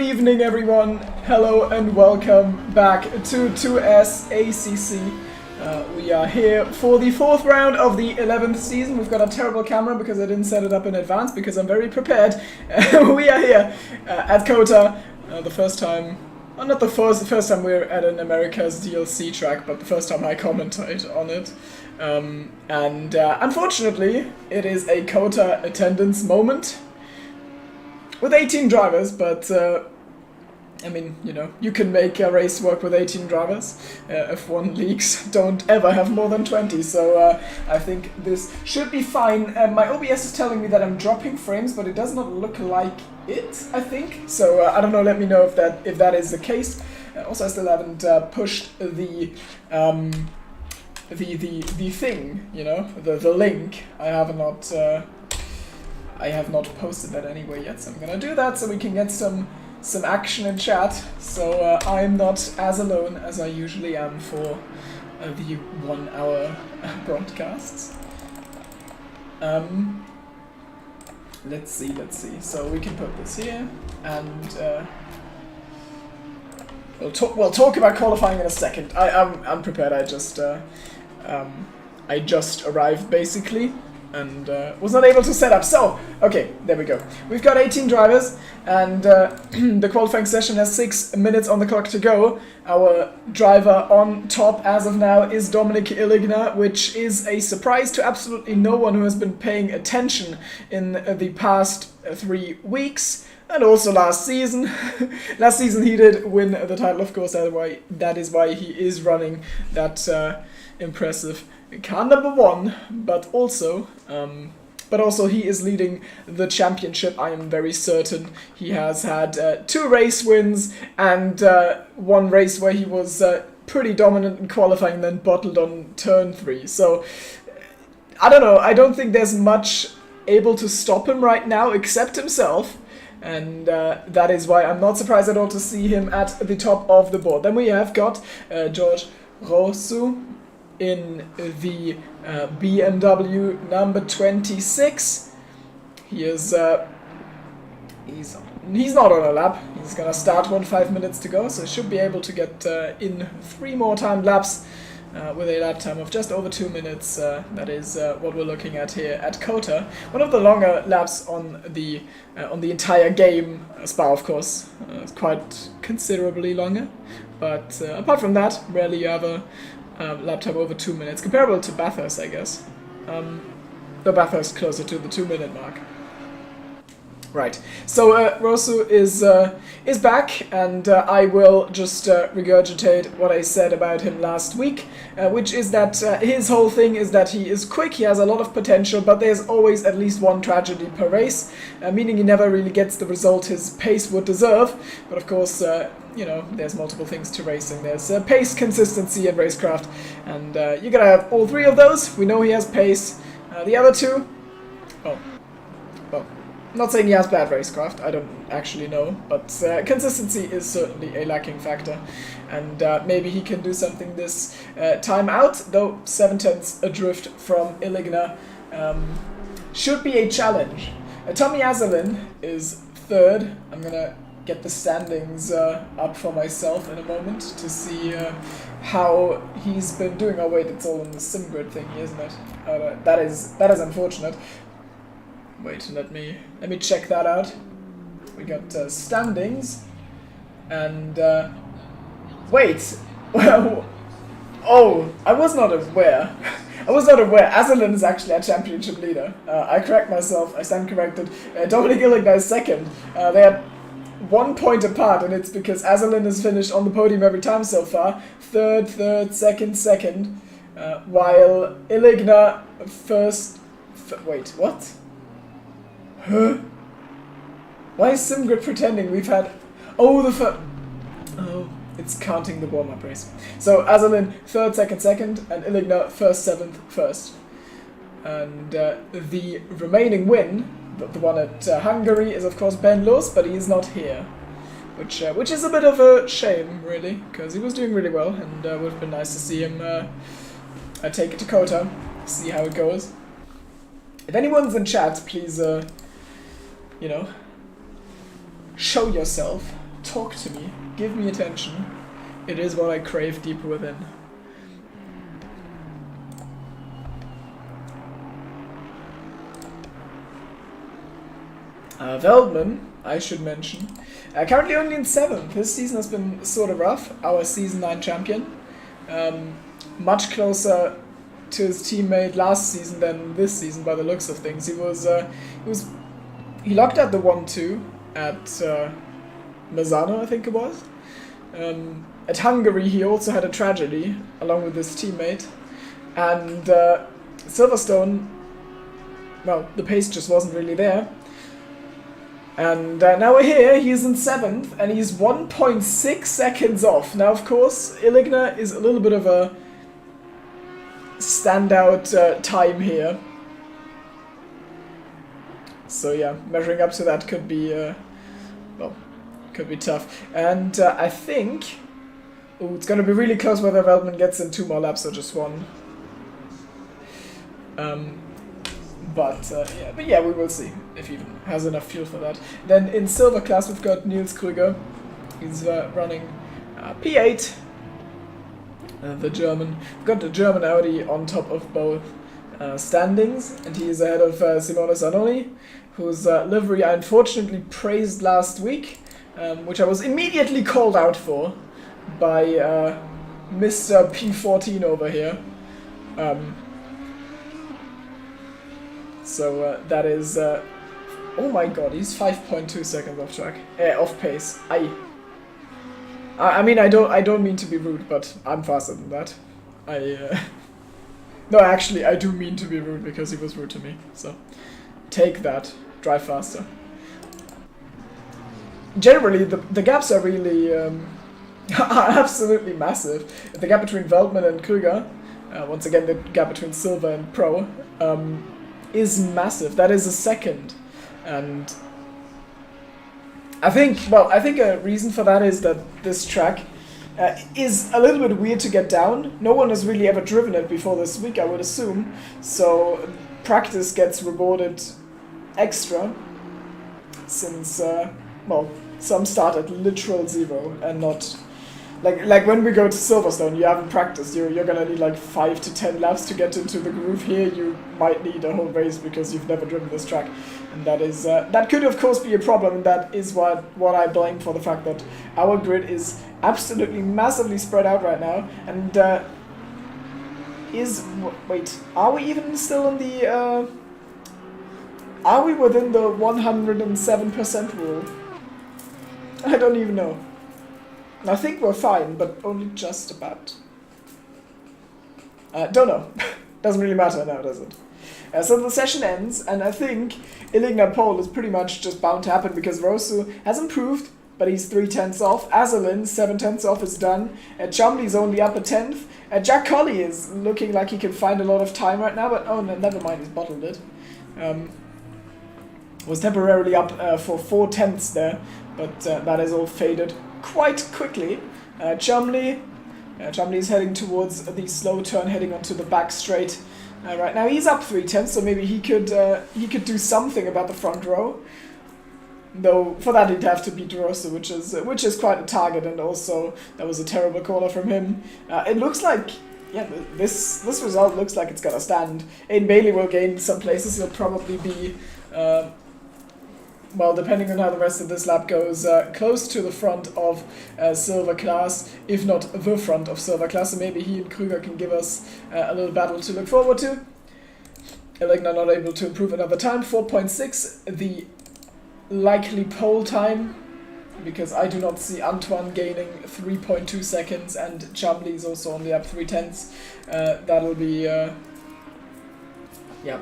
evening, everyone. Hello and welcome back to 2S ACC. We are here for the 4th round of the 11th season. We've got a terrible camera because I didn't set it up in advance because I'm very prepared. We are here at COTA, the first time, well, not the first time we're at an America's DLC track, but the first time I commentate on it. Unfortunately, it is a COTA attendance moment with 18 drivers, but I mean, you know, you can make a race work with 18 drivers. F1 leagues don't ever have more than 20, so I think this should be fine. My OBS is telling me that I'm dropping frames, but it does not look like it, I think. So I don't know, let me know if that is the case. Also, I still haven't pushed the thing, you know, the link. I have not posted that anywhere yet, so I'm gonna do that so we can get some action in chat, so I'm not as alone as I usually am for the 1 hour broadcasts. Let's see, so we can put this here, and we'll talk about qualifying in a second. I'm prepared. I just arrived basically, and was not able to set up. So, okay, there we go. We've got 18 drivers, and the qualifying session has 6 minutes on the clock to go. Our driver on top as of now is Dominic Illigna, which is a surprise to absolutely no one who has been paying attention in the past 3 weeks. And also last season. Last season he did win the title, of course, that is why he is running that impressive car number 1, but also he is leading the championship. I am very certain. He has had 2 race wins and 1 race where he was pretty dominant in qualifying, then bottled on turn 3. So I don't know. I don't think there's much able to stop him right now except himself. And that is why I'm not surprised at all to see him at the top of the board. Then we have got George Rosu in the BMW number 26. He is he's not on a lap. He's gonna start 5 minutes to go, so he should be able to get in 3 more timed laps with a lap time of just over 2 minutes. That is what we're looking at here at COTA. One of the longer laps on the entire game. Spa, of course, is quite considerably longer, but apart from that, rarely you have a lap time over 2 minutes, comparable to Bathurst, I guess. Though Bathurst closer to the 2-minute mark. Right, so Rosu is back, and I will just regurgitate what I said about him last week, which is that his whole thing is that he is quick, he has a lot of potential, but there's always at least 1 tragedy per race, meaning he never really gets the result his pace would deserve. But of course, you know, there's multiple things to racing. There's pace, consistency, and racecraft, and you gotta have all 3 of those. We know he has pace. The other 2, well, I'm not saying he has bad racecraft, I don't actually know, but consistency is certainly a lacking factor, and maybe he can do something this time out, though 7/10 adrift from Illigna should be a challenge. Tommy Azalin is 3rd. I'm gonna get the standings up for myself in a moment to see how he's been doing. Oh wait, it's all on the sim grid thingy, isn't it? That is unfortunate. Wait, let me check that out. We got standings, and wait. Well, oh, I was not aware. Azalin is actually a championship leader. I correct myself. I stand corrected. Dominic Illigna is 2nd. They had 1 point apart, and it's because Azalin has finished on the podium every time so far. 3rd, 2nd, while Illigna 1st. Wait, what? Huh? Why is SimGrid pretending we've had... Oh, oh, it's counting the warm-up race. So, Azalin, 3rd, 2nd, and Illigna 1st, 7th, 1st. And the remaining win, the one at Hungary, is of course Ben Lewis, but he is not here. Which is a bit of a shame, really, because he was doing really well, and would have been nice to see him take it to COTA, see how it goes. If anyone's in chat, please, you know, show yourself talk to me. Give me attention. It is what I crave deep within. Veldman, I should mention, currently only in 7th. His season has been sort of rough. Our season 9 champion. Much closer to his teammate last season than this season by the looks of things. He locked out the 1-2 at Misano, I think it was. At Hungary he also had a tragedy along with his teammate, and Silverstone, well, the pace just wasn't really there. And now we're here, he's in 7th, and he's 1.6 seconds off. Now, of course, Illigna is a little bit of a standout time here. So yeah, measuring up to that could be, well, could be tough. And I think, it's going to be really close whether Veldman gets in 2 more laps or just 1. But yeah, we will see if he has enough fuel for that. Then in silver class we've got Niels Krüger. He's running P8, the German. We've got the German Audi on top of both standings, and he is ahead of Simone Zanoni, whose livery I unfortunately praised last week, which I was immediately called out for by Mr. P14 over here. So that is, oh my god, he's 5.2 seconds off track, off pace. I mean, I don't mean to be rude, but I'm faster than that. No, actually, I do mean to be rude because he was rude to me. So take that, drive faster. Generally, the gaps are really absolutely massive. The gap between Veldman and Krüger, once again, the gap between silver and pro, is massive. That is a second, and I think a reason for that is that this track is a little bit weird to get down. No one has really ever driven it before this week, I would assume, so practice gets rewarded extra, since well, some start at literal 0 and not like when we go to Silverstone, you haven't practiced. You're gonna need like 5 to 10 laps to get into the groove. Here you might need a whole race because you've never driven this track, and that is that could of course be a problem. And that is what I blame for the fact that our grid is absolutely massively spread out right now. And wait, are we even still in the? Are we within the 107% rule? I don't even know. I think we're fine, but only just about. Don't know. Doesn't really matter now, does it? So the session ends, and I think Illigna pole is pretty much just bound to happen because Rosu has improved, but he's 3/10 off. Azalin, 7/10 off, is done. Chumley's only up a 10th. Jack Colley is looking like he can find a lot of time right now, but oh, no, never mind, he's bottled it. Was temporarily up for 4/10 there, but that is all faded quite quickly. Chumley is heading towards the slow turn, heading onto the back straight. Right now he's up 3/10, so maybe he could do something about the front row. Though for that he'd have to beat Rosa, which is quite a target, and also that was a terrible corner from him. It looks like, yeah, this result looks like it's gonna stand. Aiden Bailey will gain some places. He'll probably be, well, depending on how the rest of this lap goes, close to the front of Silver Class, if not the front of Silver Class, so maybe he and Krüger can give us a little battle to look forward to. Illigna not able to improve another time, 4.6, the likely pole time, because I do not see Antoine gaining 3.2 seconds, and Chumley is also only up 3/10. That'll be, yeah,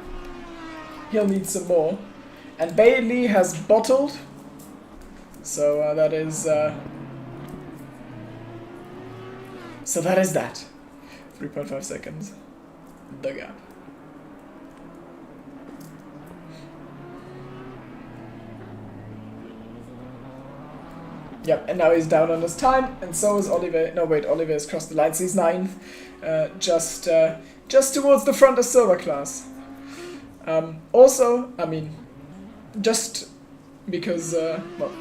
he'll need some more. And Bailey has bottled, so that is that. 3.5 seconds, the gap. Yep, and now he's down on his time, and so is Oliver. No, wait, Oliver has crossed the line, so he's 9th, just towards the front of Silver Class. Also, I mean, just because, well,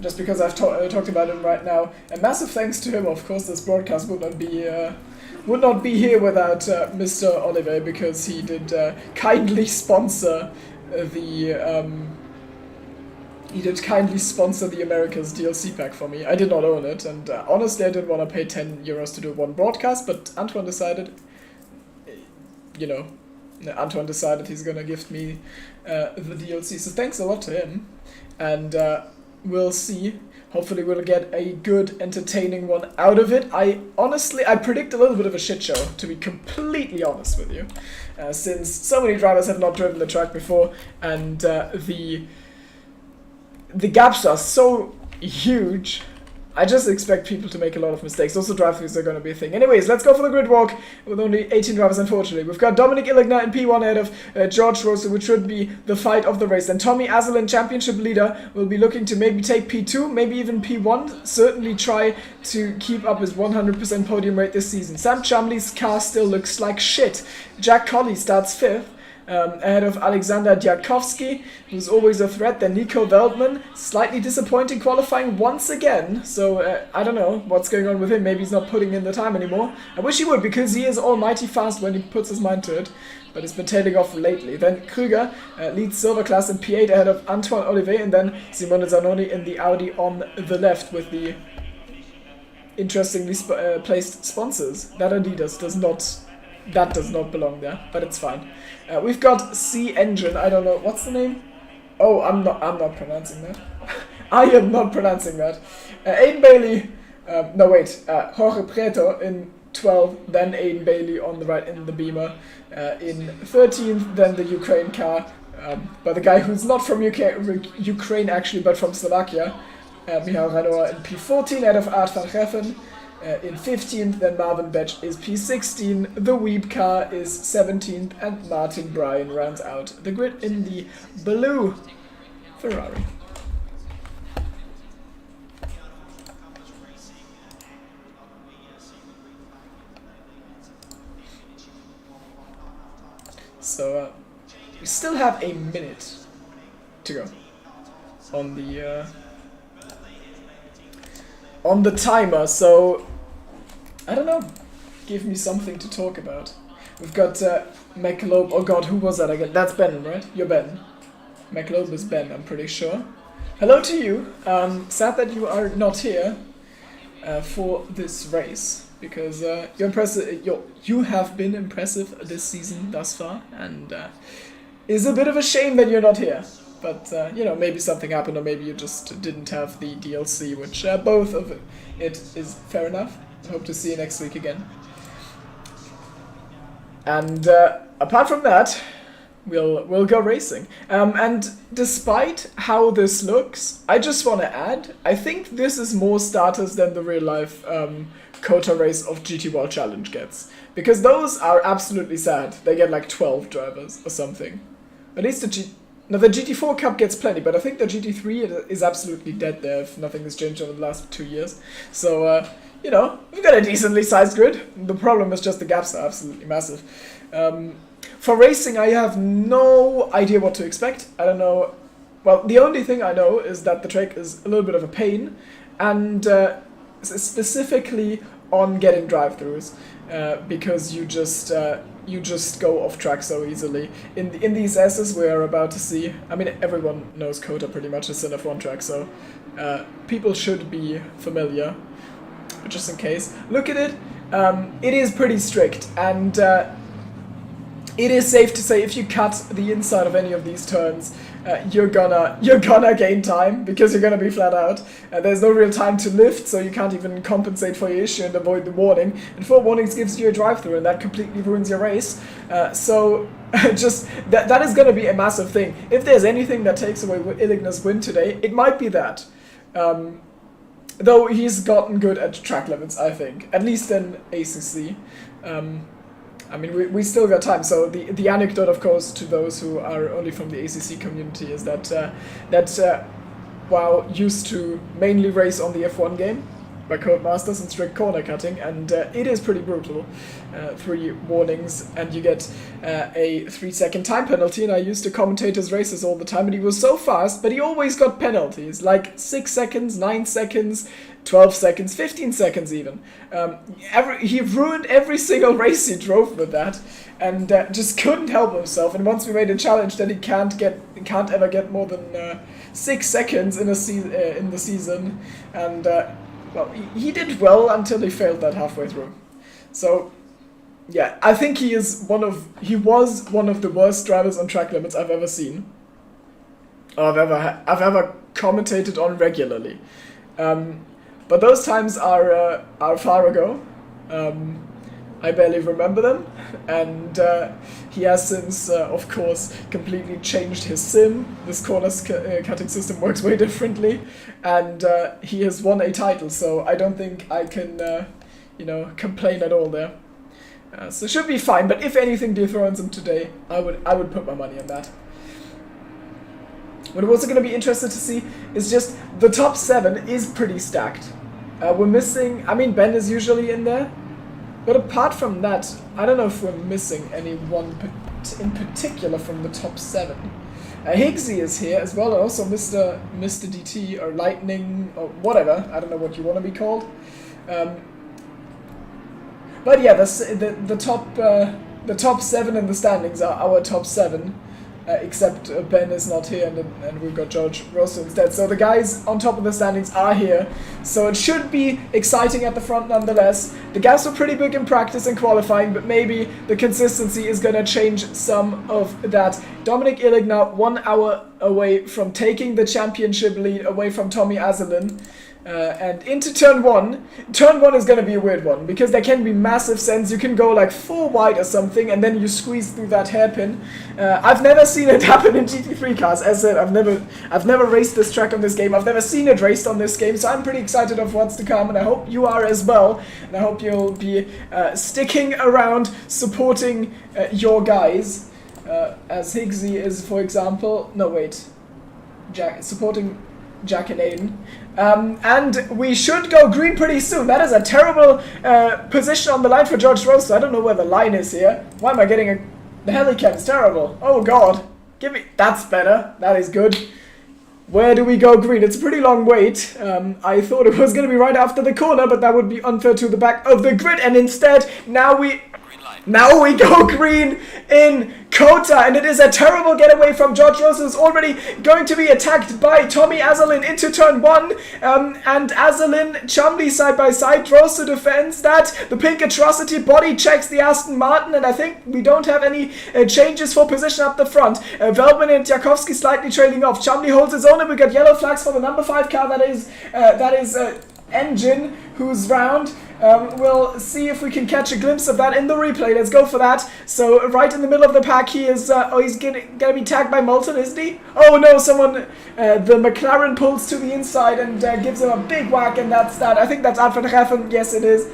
just because I've talked about him right now. And massive thanks to him, of course. This broadcast would not be here without Mr. Oliver, because he did kindly sponsor the. He did kindly sponsor the Americas DLC pack for me. I did not own it, and honestly, I didn't want to pay €10 to do one broadcast. But Antoine decided, Antoine decided he's gonna gift me the DLC. So thanks a lot to him, and we'll see. Hopefully we'll get a good, entertaining one out of it. I predict a little bit of a shit show, to be completely honest with you, since so many drivers have not driven the track before, and the gaps are so huge. I just expect people to make a lot of mistakes. Also, drive-throughs are going to be a thing. Anyways, let's go for the grid walk with only 18 drivers, unfortunately. We've got Dominic Illigna in P1 ahead of George Rosa, which should be the fight of the race. And Tommy Azelin, championship leader, will be looking to maybe take P2, maybe even P1. Certainly try to keep up his 100% podium rate this season. Sam Chumley's car still looks like shit. Jack Colley starts 5th. Ahead of Alexander Diakovsky, who's always a threat. Then Nico Veldman, slightly disappointing qualifying once again. So I don't know what's going on with him. Maybe he's not putting in the time anymore. I wish he would, because he is almighty fast when he puts his mind to it. But it's been tailing off lately. Then Krüger leads silver class in P8 ahead of Antoine Olivet. And then Simone Zanoni in the Audi on the left with the interestingly placed sponsors. That Adidas does not belong there, but it's fine. We've got C Engine. I don't know what's the name. Oh, I'm not pronouncing that. I am not pronouncing that. Aiden Bailey. Jorge Prieto in 12th. Then Aiden Bailey on the right in the Beamer. In 13th. Then the Ukraine car by the guy who's not from Ukraine actually, but from Slovakia. Michal Ranoa in P14 ahead of Art van Geffen. In 15th, then Marvin Betch is P16, the Weeb car is 17th, and Martin Bryan rounds out the grid in the blue Ferrari. So we still have a minute to go on the timer, so I don't know. Give me something to talk about. We've got McLobe. Oh god, who was that again? That's Ben, right? You're Ben. McLobe is Ben, I'm pretty sure. Hello to you. Sad that you are not here for this race, because you're impressive. You have been impressive this season thus far, and it's a bit of a shame that you're not here. But, maybe something happened, or maybe you just didn't have the DLC, which both of it is fair enough. I hope to see you next week again. And apart from that, we'll go racing. And despite how this looks, I just want to add, I think this is more starters than the real-life Kota race of GT World Challenge gets. Because those are absolutely sad. They get like 12 drivers or something. At least the GT4 Cup gets plenty, but I think the GT3 is absolutely dead there if nothing has changed over the last 2 years. So, we've got a decently sized grid. The problem is just the gaps are absolutely massive. For racing, I have no idea what to expect. I don't know. Well, the only thing I know is that the track is a little bit of a pain, and specifically on getting drive-throughs, because you just go off track so easily. In these S's we're about to see, I mean, everyone knows Kota pretty much is an F1 track, so people should be familiar. But just in case, look at it. It is pretty strict, and it is safe to say if you cut the inside of any of these turns, you're gonna gain time, because you're gonna be flat out. There's no real time to lift, so you can't even compensate for your issue and avoid the warning. And 4 warnings gives you a drive-through, and that completely ruins your race. So just that is gonna be a massive thing. If there's anything that takes away Illigna's win today, it might be that. Though he's gotten good at track limits, I think, at least in ACC. I mean, we still got time. So the anecdote, of course, to those who are only from the ACC community is that WoW used to mainly race on the F1 game, by Codemasters and strict corner cutting, and it is pretty brutal. 3 warnings, and you get a 3-second time penalty, and I used to commentate his races all the time, and he was so fast, but he always got penalties, like 6 seconds, 9 seconds, 12 seconds, 15 seconds even. He ruined every single race he drove with that, and just couldn't help himself, and once we made a challenge that he can't ever get more than 6 seconds in the season, and well, he did well until he failed that halfway through. So, yeah, I think he was one of the worst drivers on track limits I've ever seen. Or I've ever commentated on regularly. But those times are far ago. I barely remember them, and he has since, of course, completely changed his sim. This corner cutting system works way differently, and he has won a title, so I don't think I can, complain at all there. So should be fine, but if anything dethrones him today, I would put my money on that. What I'm also going to be interested to see is just the top 7 is pretty stacked. We're missing, I mean, Ben is usually in there. But apart from that, I don't know if we're missing anyone in particular from the top 7. Higgsy is here as well, and also Mr. DT, or Lightning, or whatever. I don't know what you want to be called. But yeah, the top 7 in the standings are our top 7. Except Ben is not here, and we've got George Rosso instead. So the guys on top of the standings are here. So it should be exciting at the front nonetheless. The gaps were pretty big in practice and qualifying, but maybe the consistency is going to change some of that. Dominic Illig now 1 hour away from taking the championship lead away from Tommy Azelin. And into turn 1. Turn 1 is going to be a weird one, because there can be massive sends. You can go like 4 wide or something, and then you squeeze through that hairpin. I've never seen it happen in GT3 cars. As I said, I've never raced this track on this game. I've never seen it raced on this game, so I'm pretty excited of what's to come, and I hope you are as well. And I hope you'll be sticking around, supporting your guys, as Higgsy is, for example. No, wait. Supporting Jack and Aiden. And we should go green pretty soon. That is a terrible position on the line for George Rosso. I don't know where the line is here. Why am I getting the helicam? It's terrible. Oh god. Give me... That's better. That is good. Where do we go green? It's a pretty long wait. I thought it was going to be right after the corner, but that would be unfair to the back of the grid. And instead, now we go green in Kota, and it is a terrible getaway from George Rosso, who's already going to be attacked by Tommy Azelin into turn 1, and Azelin, Chumley side by side. Rosso defends that. The pink atrocity body checks the Aston Martin, and I think we don't have any changes for position up the front. Veltman and Tchaikovsky slightly trailing off. Chumley holds his own, and we got yellow flags for the number 5 car. That is Engine, who's round. We'll see if we can catch a glimpse of that in the replay. Let's go for that. So right in the middle of the pack, he is. He's gonna be tagged by Moulton, isn't he? Oh no! Someone, the McLaren pulls to the inside and gives him a big whack, and that's that. I think that's Advan Reffen. Yes, it is.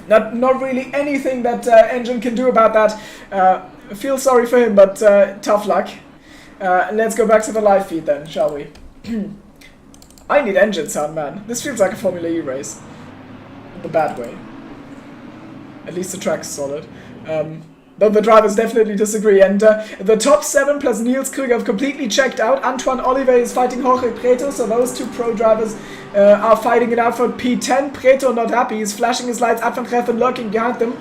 Not really anything that Engine can do about that. I feel sorry for him, but tough luck. Let's go back to the live feed then, shall we? I need engine sound, man. This feels like a Formula E race. In the bad way. At least the track's solid. Though the drivers definitely disagree. And the top 7 plus Niels Krüger have completely checked out. Antoine Oliver is fighting Jorge Preto, so those 2 pro drivers are fighting it out for P10. Preto not happy. He's flashing his lights. Advan Reffen lurking behind them.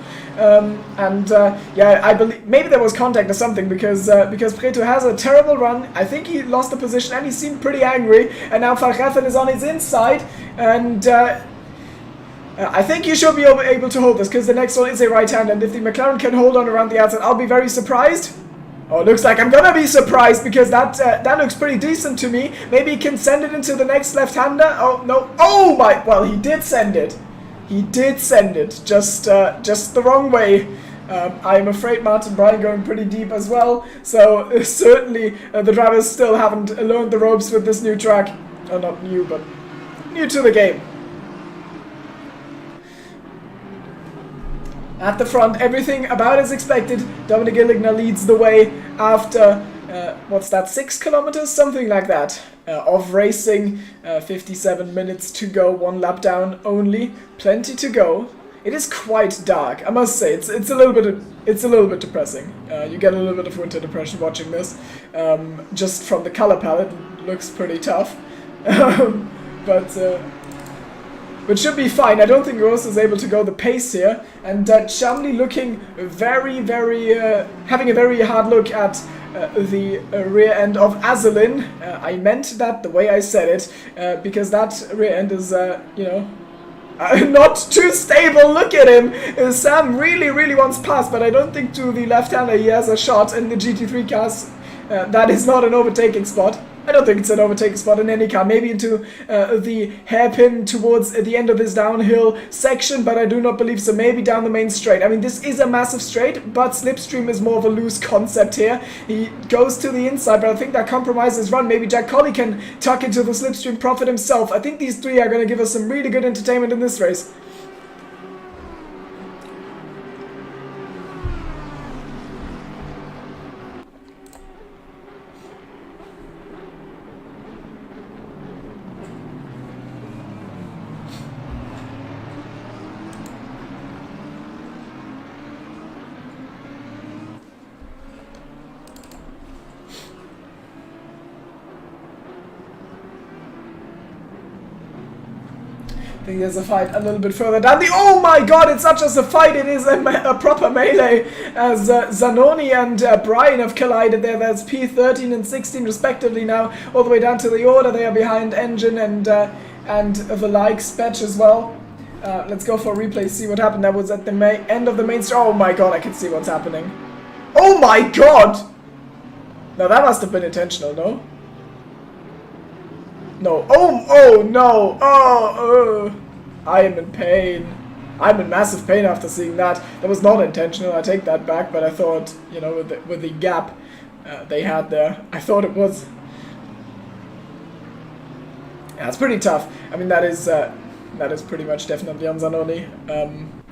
Yeah, I believe maybe there was contact or something, because Preto has a terrible run. I think he lost the position and he seemed pretty angry. And now Van Reffen is on his inside, and I think he should be able to hold this, because the next one is a right hand, and if the McLaren can hold on around the outside, I'll be very surprised. Oh, looks like I'm gonna be surprised, because that looks pretty decent to me. Maybe he can send it into the next left-hander. Oh no! Oh my! Well, he did send it. He did send it, just the wrong way. I'm afraid Martin Bryan going pretty deep as well, so certainly the drivers still haven't learned the ropes with this new track. Oh, not new, but new to the game. At the front, everything about as expected. Dominic Illigner leads the way after, what's that, 6 kilometers? Something like that. of racing. 57 minutes to go, 1 lap down only, plenty to go. It is quite dark, I must say. It's a little bit depressing. You get a little bit of winter depression watching this. Just from the color palette, it looks pretty tough. But should be fine. I don't think Rose is able to go the pace here. And Chumley looking very, having a very hard look at the rear end of Azalin. I meant that the way I said it, because that rear end is, you know, not too stable. Look at him. Sam really wants past, but I don't think to the left-hander he has a shot in the GT3 cars. That is not an overtaking spot. I don't think it's an overtaking spot in any car. Maybe into the hairpin towards the end of this downhill section, but I do not believe so. Maybe down the main straight. I mean, this is a massive straight, but slipstream is more of a loose concept here. He goes to the inside, but I think that compromises run. Maybe Jack Colley can tuck into the slipstream profit himself. I think these three are going to give us some really good entertainment in this race. I think there's a fight a little bit further down the... Oh my god, it's not just a fight, it is a proper melee, as Zanoni and Brian have collided there. There's P13 and 16 respectively now, all the way down to the order. They are behind Engine and the likes, Betch as well. Let's go for a replay, see what happened. That was at the end of the main... Oh my god, I can see what's happening. Oh my god! Now that must have been intentional, no? No. Oh no. Oh. I am in pain. I'm in massive pain after seeing that. That was not intentional. I take that back. But I thought, you know, with the gap they had there, I thought it was. Yeah, it's pretty tough. I mean, that is pretty much definitely on Zanoni.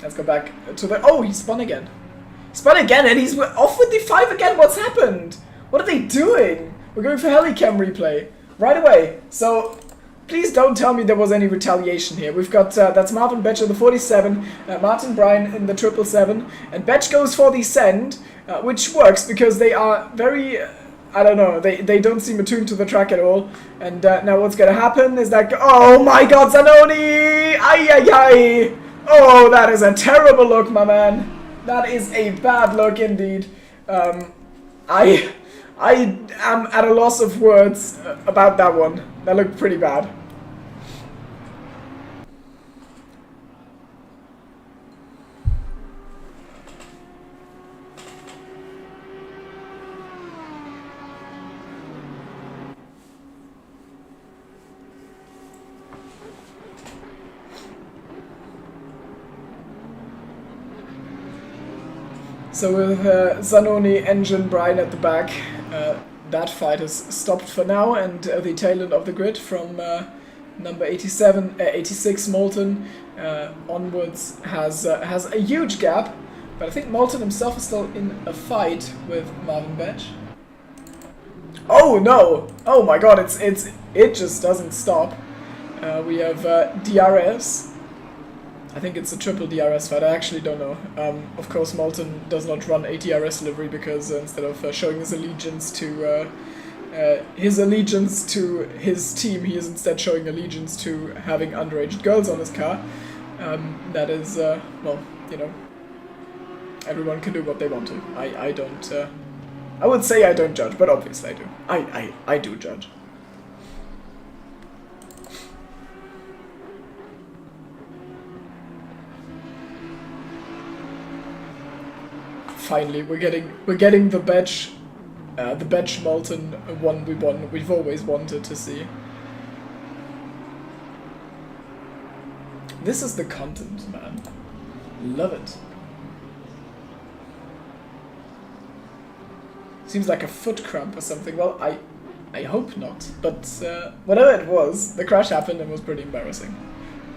Let's go back to the... Oh, he spun again. Spun again, and he's off with the 5 again. What's happened? What are they doing? We're going for Helicam replay. Right away. So, please don't tell me there was any retaliation here. We've got, that's Marvin Betch in the 47, Martin Bryan in the 777, and Betch goes for the send, which works because they are very, I don't know, they don't seem attuned to the track at all. And now what's gonna happen is that, oh my god, Zanoni! Ay ay ay! Oh, that is a terrible look, my man. That is a bad look indeed. I am at a loss of words about that one. That looked pretty bad. So with Zanoni, Engine, Brian at the back, that fight has stopped for now, and the tail end of the grid from number 86 Moulton onwards has a huge gap, but I think Moulton himself is still in a fight with Marvin Betch. Oh no! Oh my god, it just doesn't stop. We have DRS. I think it's a triple DRS fight, I actually don't know. Of course, Moulton does not run a DRS livery because instead of showing his allegiance to his team, he is instead showing allegiance to having underage girls on his car. That is, well, you know, everyone can do what they want to. I don't, I would say I don't judge, but obviously I do. I do judge. Finally, we're getting the Betch Moulton one we've always wanted to see. This is the content, man. Love it. Seems like a foot cramp or something. Well, I hope not. But whatever it was, the crash happened and was pretty embarrassing.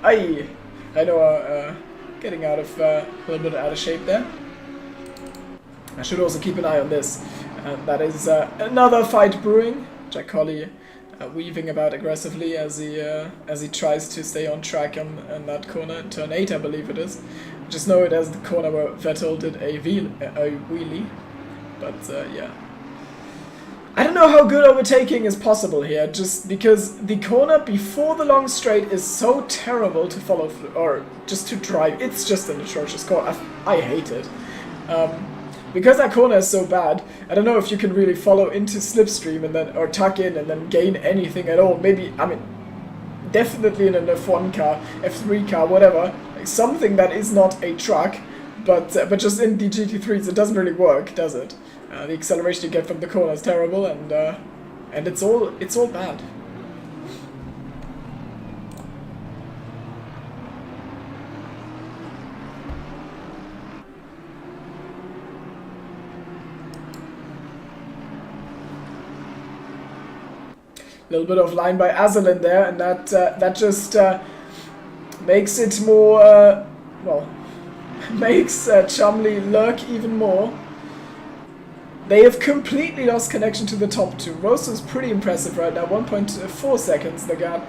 I know, getting out of a little bit out of shape there. I should also keep an eye on this. That is another fight brewing. Jack Colley weaving about aggressively as he tries to stay on track on that corner, turn 8 I believe it is. Just know it as the corner where Vettel did a wheelie, but yeah. I don't know how good overtaking is possible here, just because the corner before the long straight is so terrible to follow through, or just to drive. It's just an atrocious corner. I hate it. Because that corner is so bad, I don't know if you can really follow into slipstream and then, or tuck in and then gain anything at all. Maybe, I mean, definitely in an F1 car, F3 car, whatever, like something that is not a truck, but just in the GT3s it doesn't really work, does it? The acceleration you get from the corner is terrible, and it's all bad. A little bit of line by Azel in there, and that just makes it more well, makes Chumley lurk even more. They have completely lost connection to the top two. Rosto's pretty impressive right now, 1.4 seconds the gap.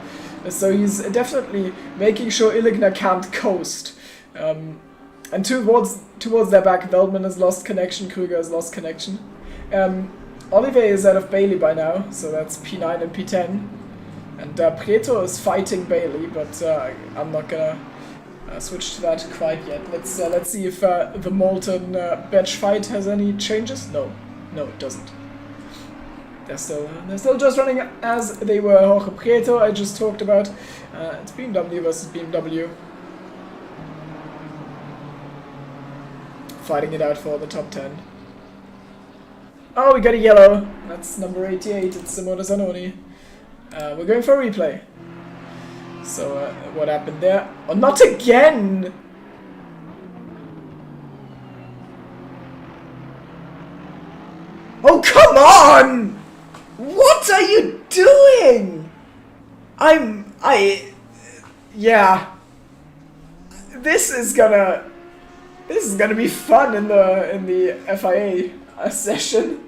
So he's definitely making sure Illigner can't coast. And towards their back, Veldman has lost connection, Krüger has lost connection. Olivier is out of Bailey by now, so that's P9 and P10. And Prieto is fighting Bailey, but I'm not gonna switch to that quite yet. Let's see if the Molten batch fight has any changes. No, it doesn't. They're still just running as they were. Jorge Prieto, I just talked about. It's BMW versus BMW. Fighting it out for the top 10. Oh, we got a yellow. That's number 88. It's Simone Zanoni. We're going for a replay. So, what happened there? Oh, not again! Oh, come on! What are you doing? Yeah. This is gonna be fun in the FIA session.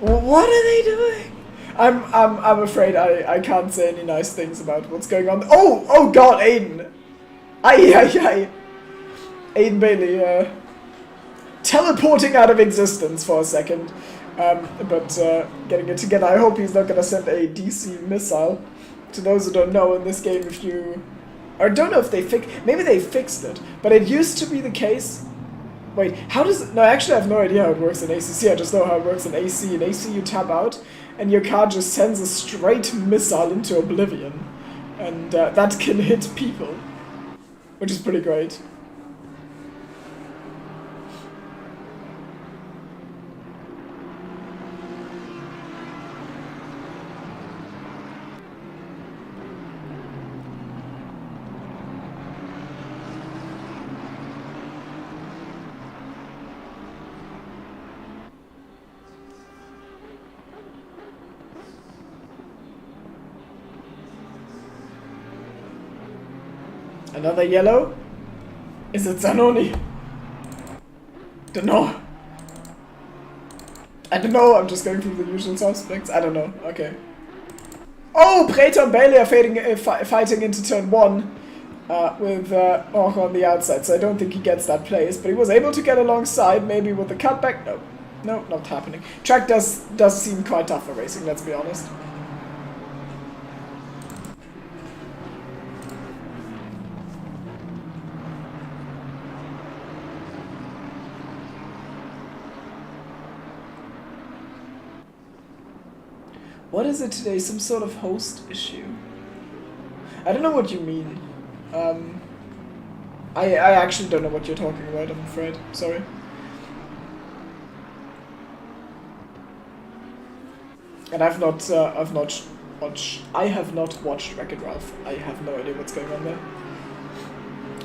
What are they doing? I'm afraid I can't say any nice things about what's going on. Oh God, Aiden. Aiden Bailey teleporting out of existence for a second. But getting it together. I hope he's not gonna send a DC missile. To those who don't know, in this game, if you... Or don't know if they maybe they fixed it, but it used to be the case... Wait, how does it... No, actually I have no idea how it works in ACC, I just know how it works in AC. In AC you tap out, and your car just sends a straight missile into oblivion. And that can hit people. Which is pretty great. Another yellow? Is it Zanoni? Don't know. I don't know, I'm just going through the usual suspects. I don't know, okay. Oh, Prieto and Bailey are fighting into turn 1 with Jorge on the outside, so I don't think he gets that place. But he was able to get alongside, maybe with the cutback. No, not happening. Track does seem quite tough for racing, let's be honest. What is it today? Some sort of host issue? I don't know what you mean. I actually don't know what you're talking about, I'm afraid. Sorry. And I have not watched Wreck-It Ralph. I have no idea what's going on there.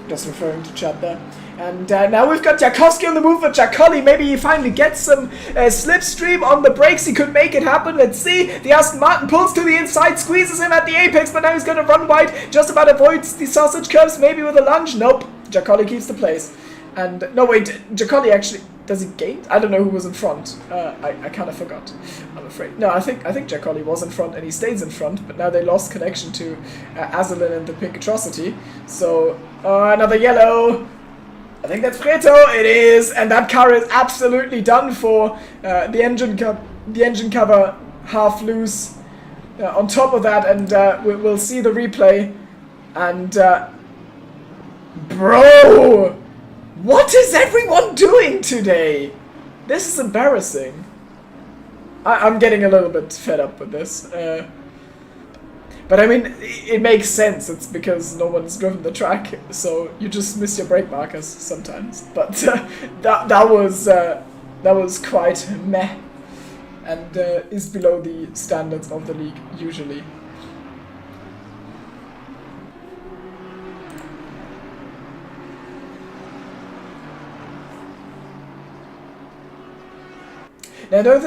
Just referring to chat there. And now we've got Jakowski on the move for Giacolli. Maybe he finally gets some slipstream on the brakes. He could make it happen. Let's see. The Aston Martin pulls to the inside, squeezes him at the apex, but now he's going to run wide. Just about avoids the sausage curves, maybe with a lunge. Nope. Giacolli keeps the place. And, no wait, Giacolli actually, does he gain? I don't know who was in front. I kind of forgot. afraid. No, I think Jack Collie was in front and he stays in front, but now they lost connection to Azalin and the Pink Atrocity. So, another yellow. I think that's Preto. It is, and that car is absolutely done for. The engine cover half loose. On top of that, and we'll see the replay. And bro, what is everyone doing today? This is embarrassing. I'm getting a little bit fed up with this. But I mean, it makes sense. It's because no one's driven the track, so you just miss your brake markers sometimes. But that was quite meh, and is below the standards of the league usually. Now, I don't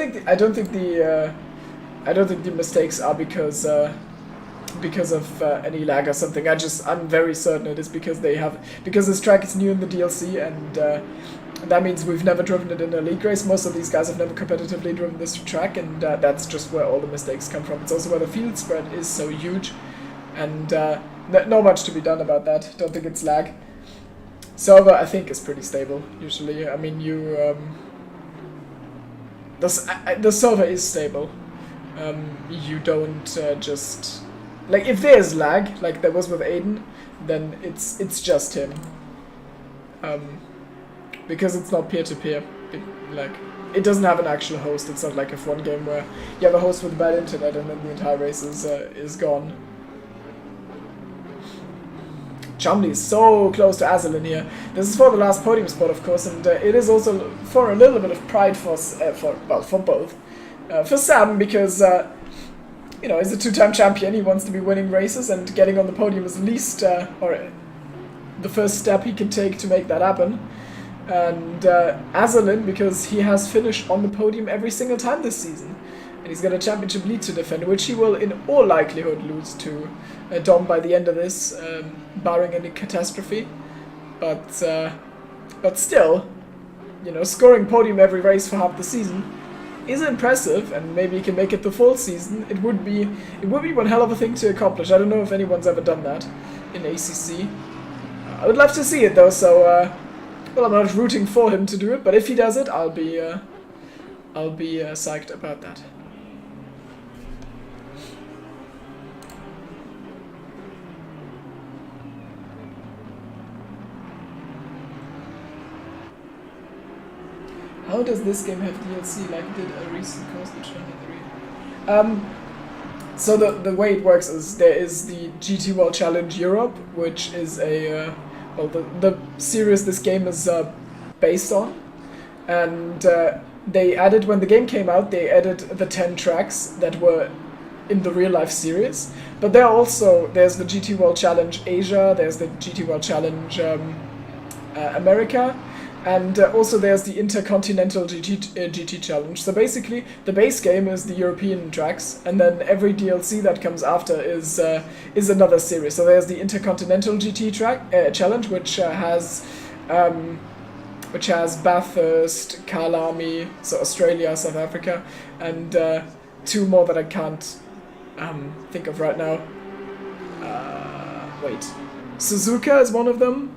think the mistakes are because of any lag or something. I'm very certain it is because this track is new in the DLC, and that means we've never driven it in a league race. Most of these guys have never competitively driven this track, and that's just where all the mistakes come from. It's also where the field spread is so huge, and not much to be done about that. Don't think it's lag. Server, I think, is pretty stable usually. I mean, the server is stable. You don't just... Like, if there's lag, like there was with Aiden, then it's just him. Because it's not peer-to-peer. It doesn't have an actual host. It's not like F1 game where you have a host with bad internet and then the entire race is gone. Chumley is so close to Azalin here. This is for the last podium spot, of course, and it is also for a little bit of pride for both. For Sam, because you know, he's a two-time champion. He wants to be winning races, and getting on the podium is at least or the first step he can take to make that happen. And Azalin, because he has finished on the podium every single time this season, and he's got a championship lead to defend, which he will in all likelihood lose to Dom by the end of this, barring any catastrophe. But still, you know, scoring podium every race for half the season is impressive, and maybe he can make it the full season. It would be one hell of a thing to accomplish. I don't know if anyone's ever done that in ACC. I would love to see it though. So, well, I'm not rooting for him to do it, but if he does it, I'll be psyched about that. How does this game have DLC like did a recent Corsa 23? So the way it works is there is the GT World Challenge Europe, which is a well, the series this game is based on, and they added, when the game came out, they added the 10 tracks that were in the real life series. But there's the GT World Challenge Asia, there's the GT World Challenge America. And also there's the Intercontinental GT Challenge. So basically, the base game is the European tracks, and then every DLC that comes after is another series. So there's the Intercontinental GT Challenge, which has Bathurst, Kalami, so Australia, South Africa, and two more that I can't think of right now. Wait, Suzuka is one of them,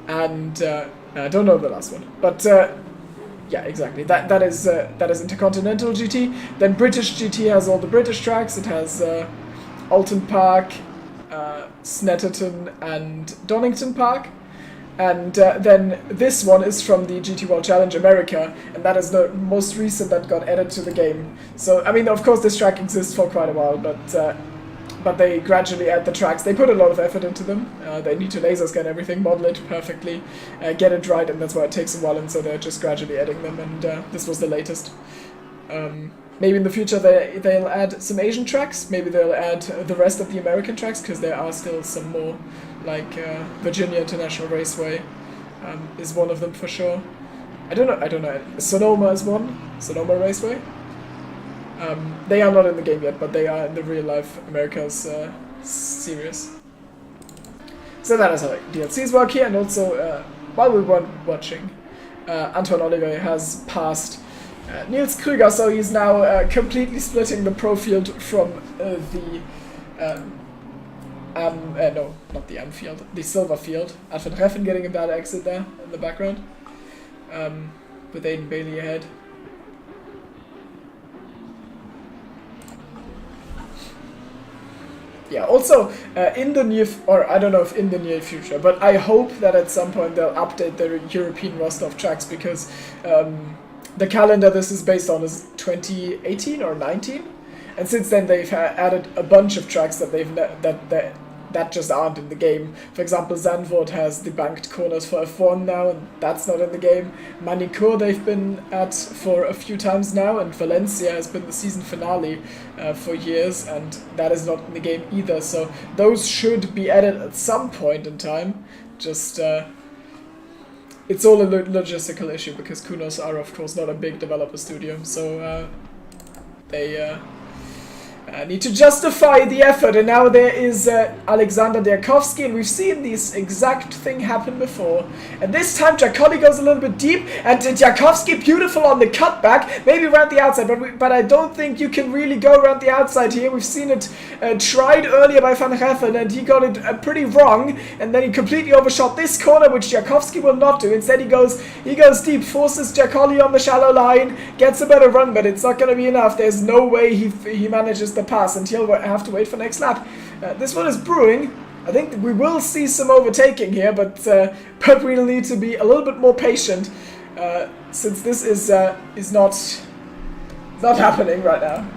and I don't know the last one, but yeah, exactly. That is Intercontinental GT. Then British GT has all the British tracks. It has Alton Park, Snetterton, and Donington Park. And then this one is from the GT World Challenge America, and that is the most recent that got added to the game. So, I mean, of course, this track exists for quite a while, but they gradually add the tracks. They put a lot of effort into them. They need to laser scan everything, model it perfectly, get it right, and that's why it takes a while, and so they're just gradually adding them, and this was the latest. Maybe in the future they'll add some Asian tracks, maybe they'll add the rest of the American tracks, because there are still some more, like Virginia International Raceway is one of them for sure. I don't know, Sonoma is one, Sonoma Raceway. They are not in the game yet, but they are in the real life America's series. So that is how DLCs work here, and also while we were watching, Antoine Olivier has passed Niels Krüger, so he's now completely splitting the pro field from the no, not the M field, the silver field. Alfred Reffen getting a bad exit there in the background, with Aiden Bailey ahead. Yeah, also in the near, or I don't know if in the near future, but I hope that at some point they'll update their European roster of tracks, because the calendar this is based on is 2018 or 19, and since then they've added a bunch of tracks that that just aren't in the game. For example, Zandvoort has the banked corners for F1 now, and that's not in the game. Manicourt they've been at for a few times now, and Valencia has been the season finale for years, and that is not in the game either. So those should be added at some point in time. Just it's all a logistical issue, because Kunos are of course not a big developer studio, so they need to justify the effort, and now there is Alexander Diakovsky, and we've seen this exact thing happen before. And this time Giacotti goes a little bit deep, and Diakovsky beautiful on the cutback, maybe around the outside, but I don't think you can really go around the outside here. We've seen it tried earlier by Van Reffen, and he got it pretty wrong, and then he completely overshot this corner, which Diakovsky will not do. Instead he goes deep, forces Giacotti on the shallow line, gets a better run, but it's not going to be enough. There's no way he manages the pass, and he'll have to wait for next lap. This one is brewing. I think we will see some overtaking here, but we'll need to be a little bit more patient, since this is not happening right now.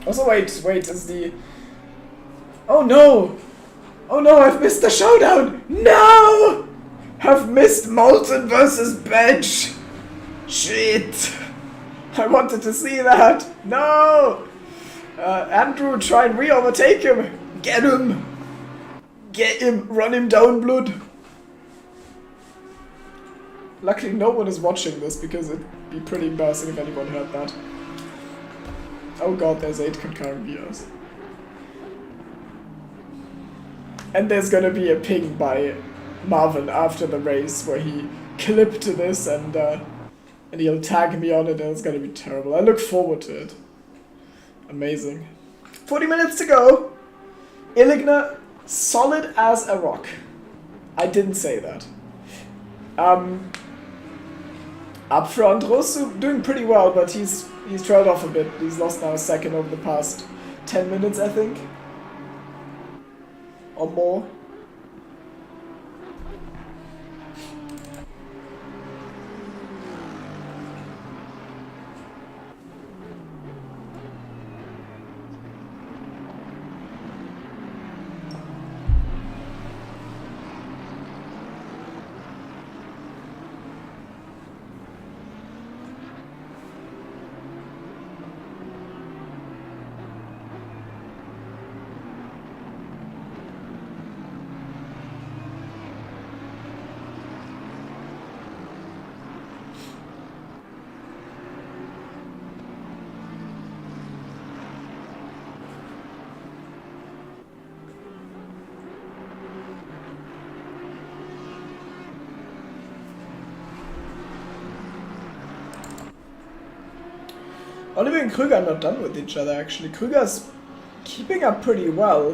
Also, wait, is the... Oh no! Oh no, I've missed the showdown! No! I've missed Moulton versus Bench! Shit! I wanted to see that! No! Andrew, try and re-overtake him! Get him! Get him! Run him down, blood! Luckily no one is watching this, because it'd be pretty embarrassing if anyone heard that. Oh god, there's 8 concurrent viewers. And there's gonna be a ping by Marvin after the race where he clipped to this, and he'll tag me on it, and it's gonna be terrible. I look forward to it. Amazing. 40 minutes to go. Illigner, solid as a rock. I didn't say that. Up front, Rosu doing pretty well, but he's trailed off a bit. He's lost now a second over the past 10 minutes, I think. Or more. Oliver and Krüger are not done with each other, actually. Krüger's keeping up pretty well,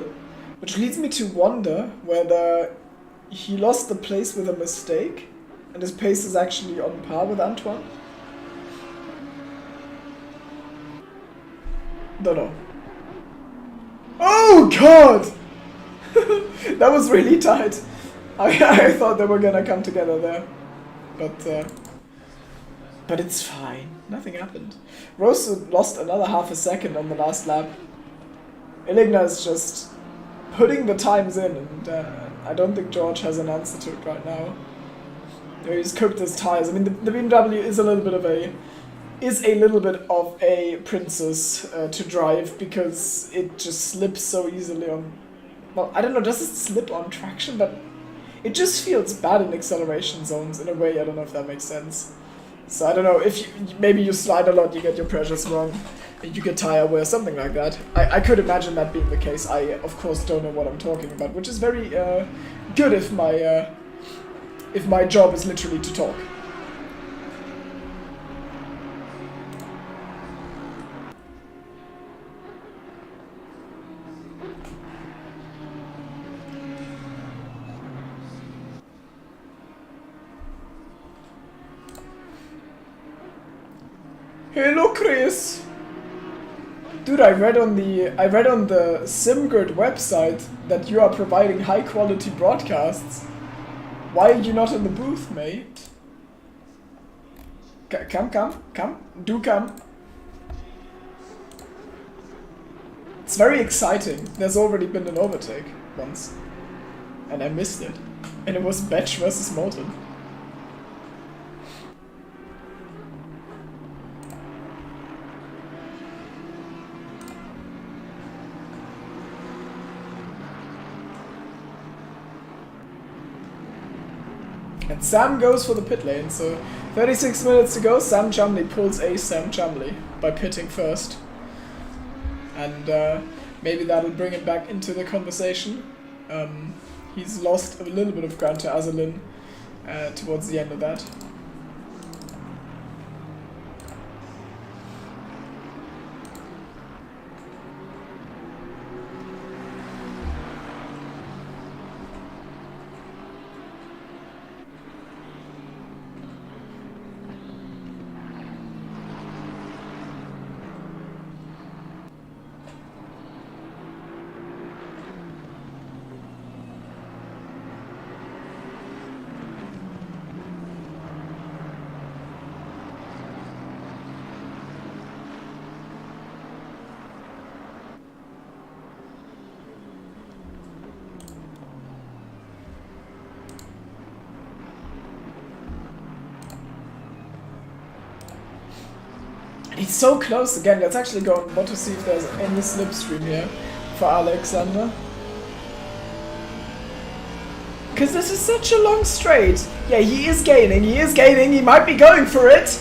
which leads me to wonder whether he lost the place with a mistake and his pace is actually on par with Antoine. Don't know. Oh god! That was really tight. I thought they were gonna come together there. But it's fine. Nothing happened. Rose lost another half a second on the last lap. Illigner is just putting the times in, and I don't think George has an answer to it right now. He's cooked his tires. I mean, the BMW is a little bit of a princess to drive, because it just slips so easily on... Well, I don't know, does it slip on traction? But it just feels bad in acceleration zones in a way. I don't know if that makes sense. So I don't know, if maybe you slide a lot, you get your pressures wrong. you get tire wear, something like that. I could imagine that being the case. I, of course, don't know what I'm talking about, which is very good if my job is literally to talk. Hello, Chris. Dude, I read on the SimGrid website that you are providing high quality broadcasts. Why are you not in the booth, mate? Come. Do come. It's very exciting. There's already been an overtake once. And I missed it. And it was Batch versus Molten. And Sam goes for the pit lane, so 36 minutes to go. Sam Chumley pulls a Sam Chumley by pitting first. And maybe that'll bring him back into the conversation. He's lost a little bit of ground to Azalin towards the end of that. He's so close again. Let's actually go and want to see if there's any slipstream here for Alexander. Because this is such a long straight. Yeah, he is gaining. He might be going for it.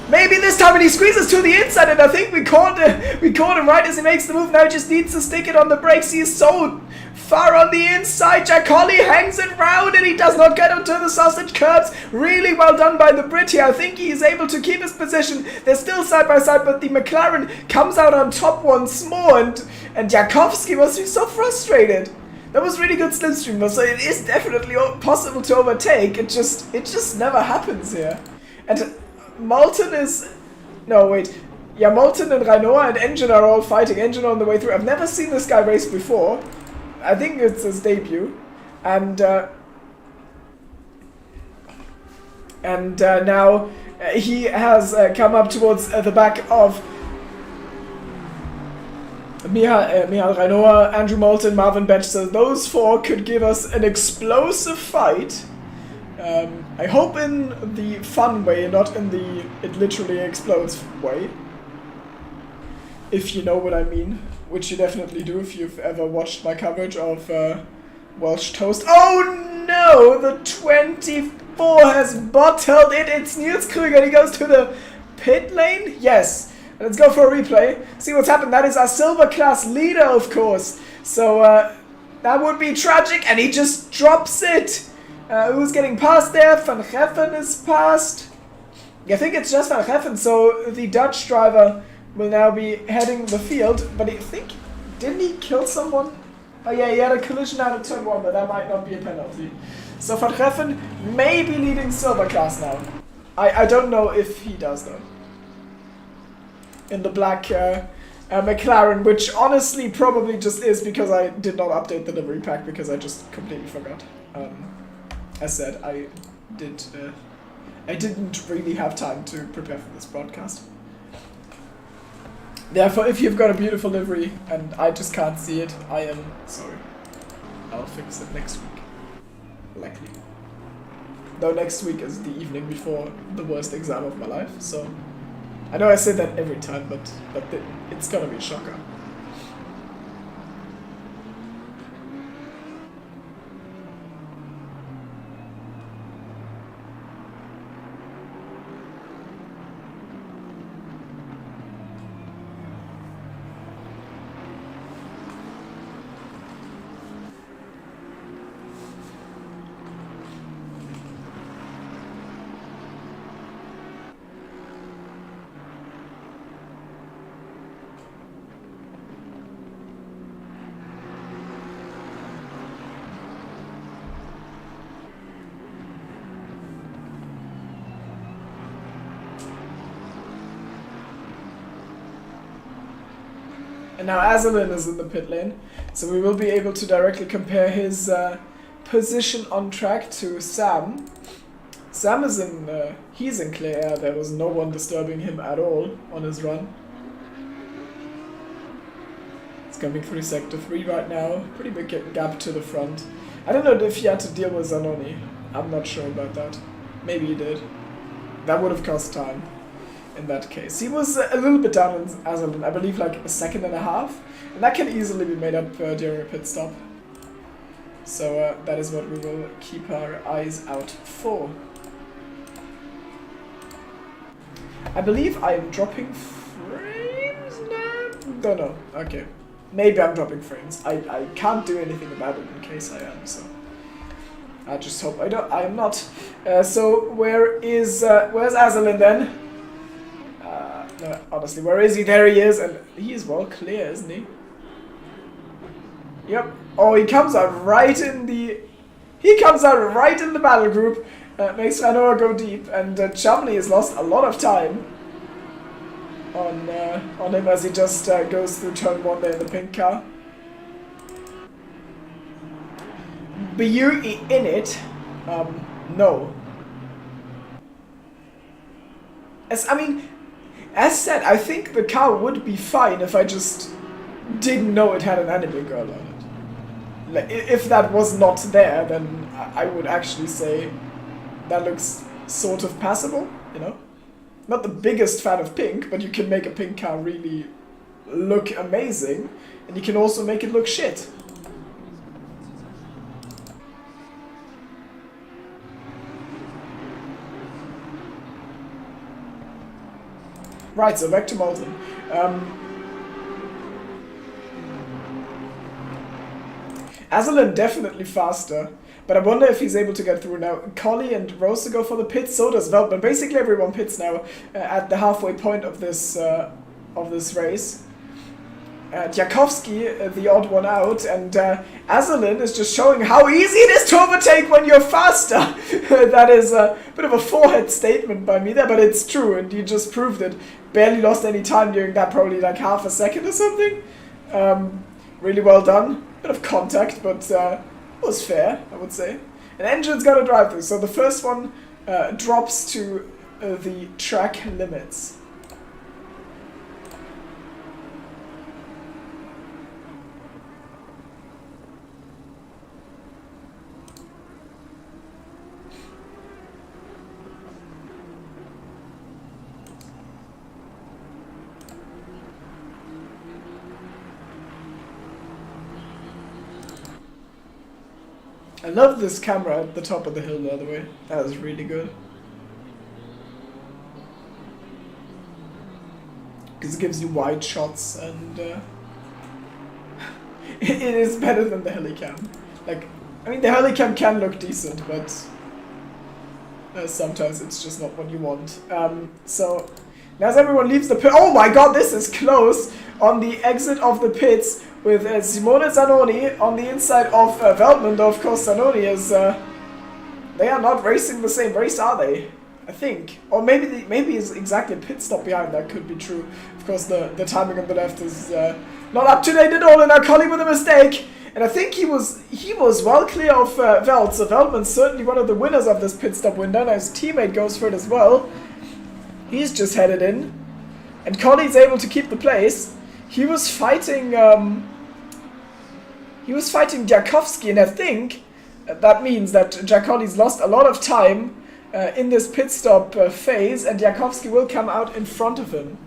Maybe this time, and he squeezes to the inside, and I think we caught him right as he makes the move. Now he just needs to stick it on the brakes. He is so far on the inside. Jack Holly hangs it round, and he does not get onto the sausage curbs. Really well done by the Brit here. I think he is able to keep his position. They're still side by side, but the McLaren comes out on top once more, and Jakowski must be so frustrated. That was really good slipstream, so it is definitely possible to overtake. It just never happens here. And Molten is... No, wait. Yeah, Molten and Rainoa and Engine are all fighting. Engine on the way through. I've never seen this guy race before. I think it's his debut. And now he has come up towards the back of Michal Rainoa, Andrew Molten, Marvin Betch. So those four could give us an explosive fight. I hope in the fun way, not in the it literally explodes way. If you know what I mean. Which you definitely do if you've ever watched my coverage of Welsh Toast. Oh no! The 24 has bottled it. It's Niels Krüger. He goes to the pit lane. Yes. Let's go for a replay. See what's happened. That is our silver class leader, of course. So that would be tragic. And he just drops it. Who's getting past there? Van Geffen is past. I think it's just Van Geffen. So the Dutch driver will now be heading the field. But I think... Didn't he kill someone? Oh yeah, he had a collision out of turn 1, but that might not be a penalty. So Van Geffen may be leading silver class now. I don't know if he does though. In the black McLaren, which honestly probably just is because I did not update the livery pack because I just completely forgot. As said, I didn't really have time to prepare for this broadcast. Therefore, if you've got a beautiful livery and I just can't see it, I am sorry. I'll fix it next week. Likely. Though next week is the evening before the worst exam of my life, so... I know I say that every time, but it's gonna be a shocker. And now Azalin is in the pit lane, so we will be able to directly compare his position on track to Sam. Sam is in, he's in clear air, there was no one disturbing him at all on his run. It's coming through sector 3 right now, pretty big gap to the front. I don't know if he had to deal with Zanoni, I'm not sure about that. Maybe he did. That would have cost time in that case. He was a little bit down in Azalin, I believe like a second and a half, and that can easily be made up during a pit stop. So that is what we will keep our eyes out for. I believe I'm dropping frames now? Don't know. Okay. Maybe I'm dropping frames. I can't do anything about it in case I am, so I just hope I am not. So where's Azalin then? No, honestly, where is he? There he is, and he is well clear, isn't he? Yep. Oh, he comes out right in the... He comes out right in the battle group. Makes Ranoa go deep, and Chumley has lost a lot of time on him as he just goes through turn 1 there in the pink car. BU in it? No. As said, I think the car would be fine if I just didn't know it had an anime girl on it. Like, if that was not there, then I would actually say that looks sort of passable, you know? Not the biggest fan of pink, but you can make a pink car really look amazing, and you can also make it look shit. Right, so back to Molten. Azalin definitely faster, but I wonder if he's able to get through now. Collie and Rosa go for the pits, so does Veltman. Basically everyone pits now at the halfway point of this race. Djakovski, the odd one out, and Azalin is just showing how easy it is to overtake when you're faster. That is a bit of a forehead statement by me there, but it's true, and you just proved it. Barely lost any time during that, probably like half a second or something. Really well done. Bit of contact, but was fair, I would say. An engine's got to drive through, so the first one drops to the track limits. I love this camera at the top of the hill, by the way. That was really good. Because it gives you wide shots, and it is better than the helicam. Like, I mean, the helicam can look decent, but sometimes it's just not what you want. So, now as everyone leaves the pit... Oh my god, this is close! On the exit of the pits, with Simone Zanoni on the inside of Veltman, though of course Zanoni is... they are not racing the same race, are they? I think. Or maybe he's exactly a pit stop behind, that could be true. Of course the timing on the left is not up to date at all, and now Collie with a mistake! And I think he was well clear of Velt, so Veltman's certainly one of the winners of this pit stop window, and his teammate goes for it as well. He's just headed in. And Collie's able to keep the place. He was fighting Djakovski, and I think that means that Djakovski's lost a lot of time in this pit stop phase, and Djakovski will come out in front of him.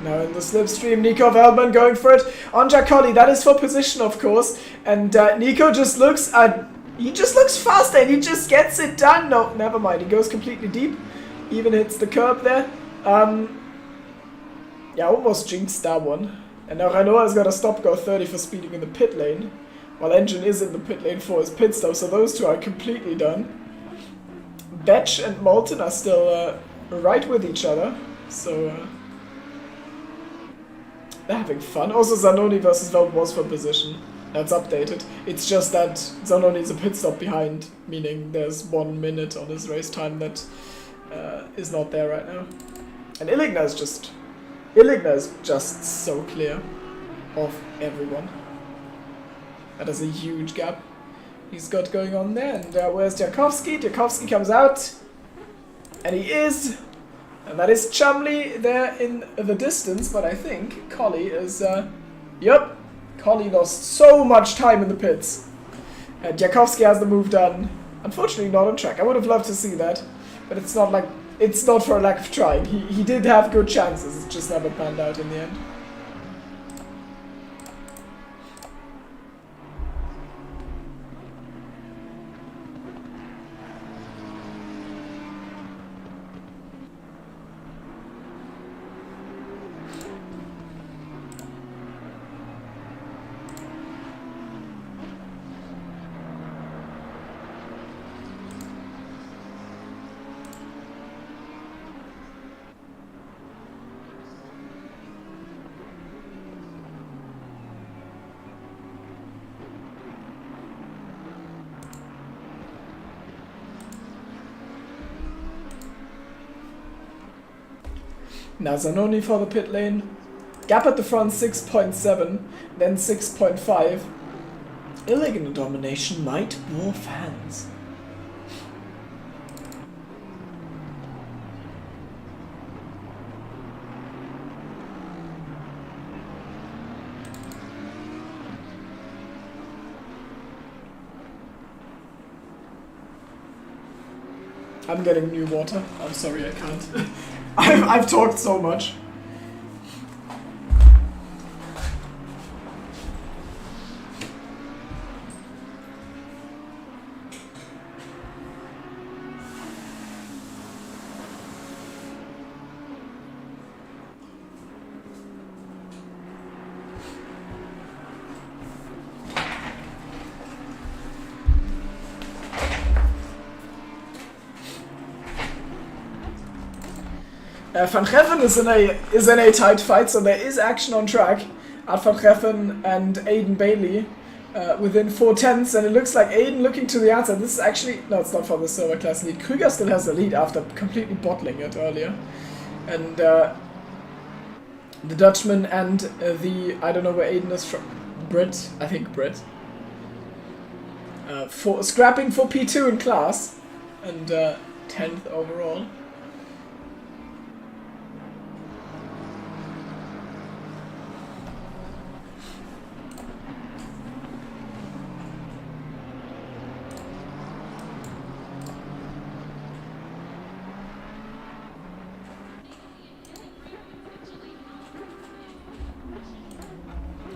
Now in the slipstream, Nico Veltman going for it on Giacolli. That is for position, of course. And Nico just looks faster, and he just gets it done. No, never mind. He goes completely deep. Even hits the curb there. Yeah, almost jinxed that one. And now Renault has got a stop-go 30 for speeding in the pit lane, while Engine is in the pit lane for his pit stop. So those two are completely done. Betch and Molten are still right with each other. So... they're having fun. Also, Zanoni versus Velb was for position. That's updated. It's just that Zanoni is a pit stop behind, meaning there's 1 minute on his race time that is not there right now. And Illigna is just so clear of everyone. That is a huge gap he's got going on there. And where's Djakovski? Djakovski comes out, and he is. And that is Chumley there in the distance, but I think Collie is, yep, Collie lost so much time in the pits. And Djakovski has the move done. Unfortunately not on track. I would have loved to see that, but it's not like, it's not for a lack of trying. He did have good chances, it just never panned out in the end. Now Zanoni for the pit lane. Gap at the front 6.7, then 6.5. Illigna domination might bore fans. I'm getting new water. I'm sorry, I can't. I've talked so much. Van Geffen is in a tight fight, so there is action on track at Van Geffen and Aiden Bailey within 4/10, and it looks like Aiden looking to the outside. This is actually, no, it's not for the silver class lead. Krüger still has the lead after completely bottling it earlier. And the Dutchman and the, I don't know where Aiden is from, Brit, I think Brit, for scrapping for P2 in class and 10th overall.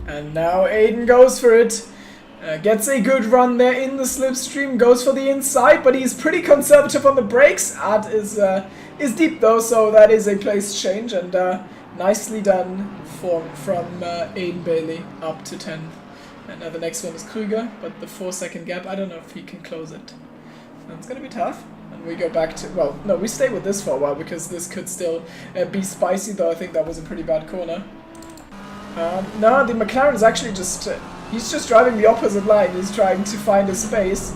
And now Aiden goes for it, gets a good run there in the slipstream, goes for the inside, but he's pretty conservative on the brakes. Ad is deep though, so that is a place change, and nicely done from Aiden Bailey up to 10th. And the next one is Krüger, but the 4-second gap, I don't know if he can close it. So it's going to be tough. And we go back to, well, no, we stay with this for a while, because this could still be spicy, though I think that was a pretty bad corner. No, the McLaren is actually just, he's just driving the opposite line. He's trying to find a space.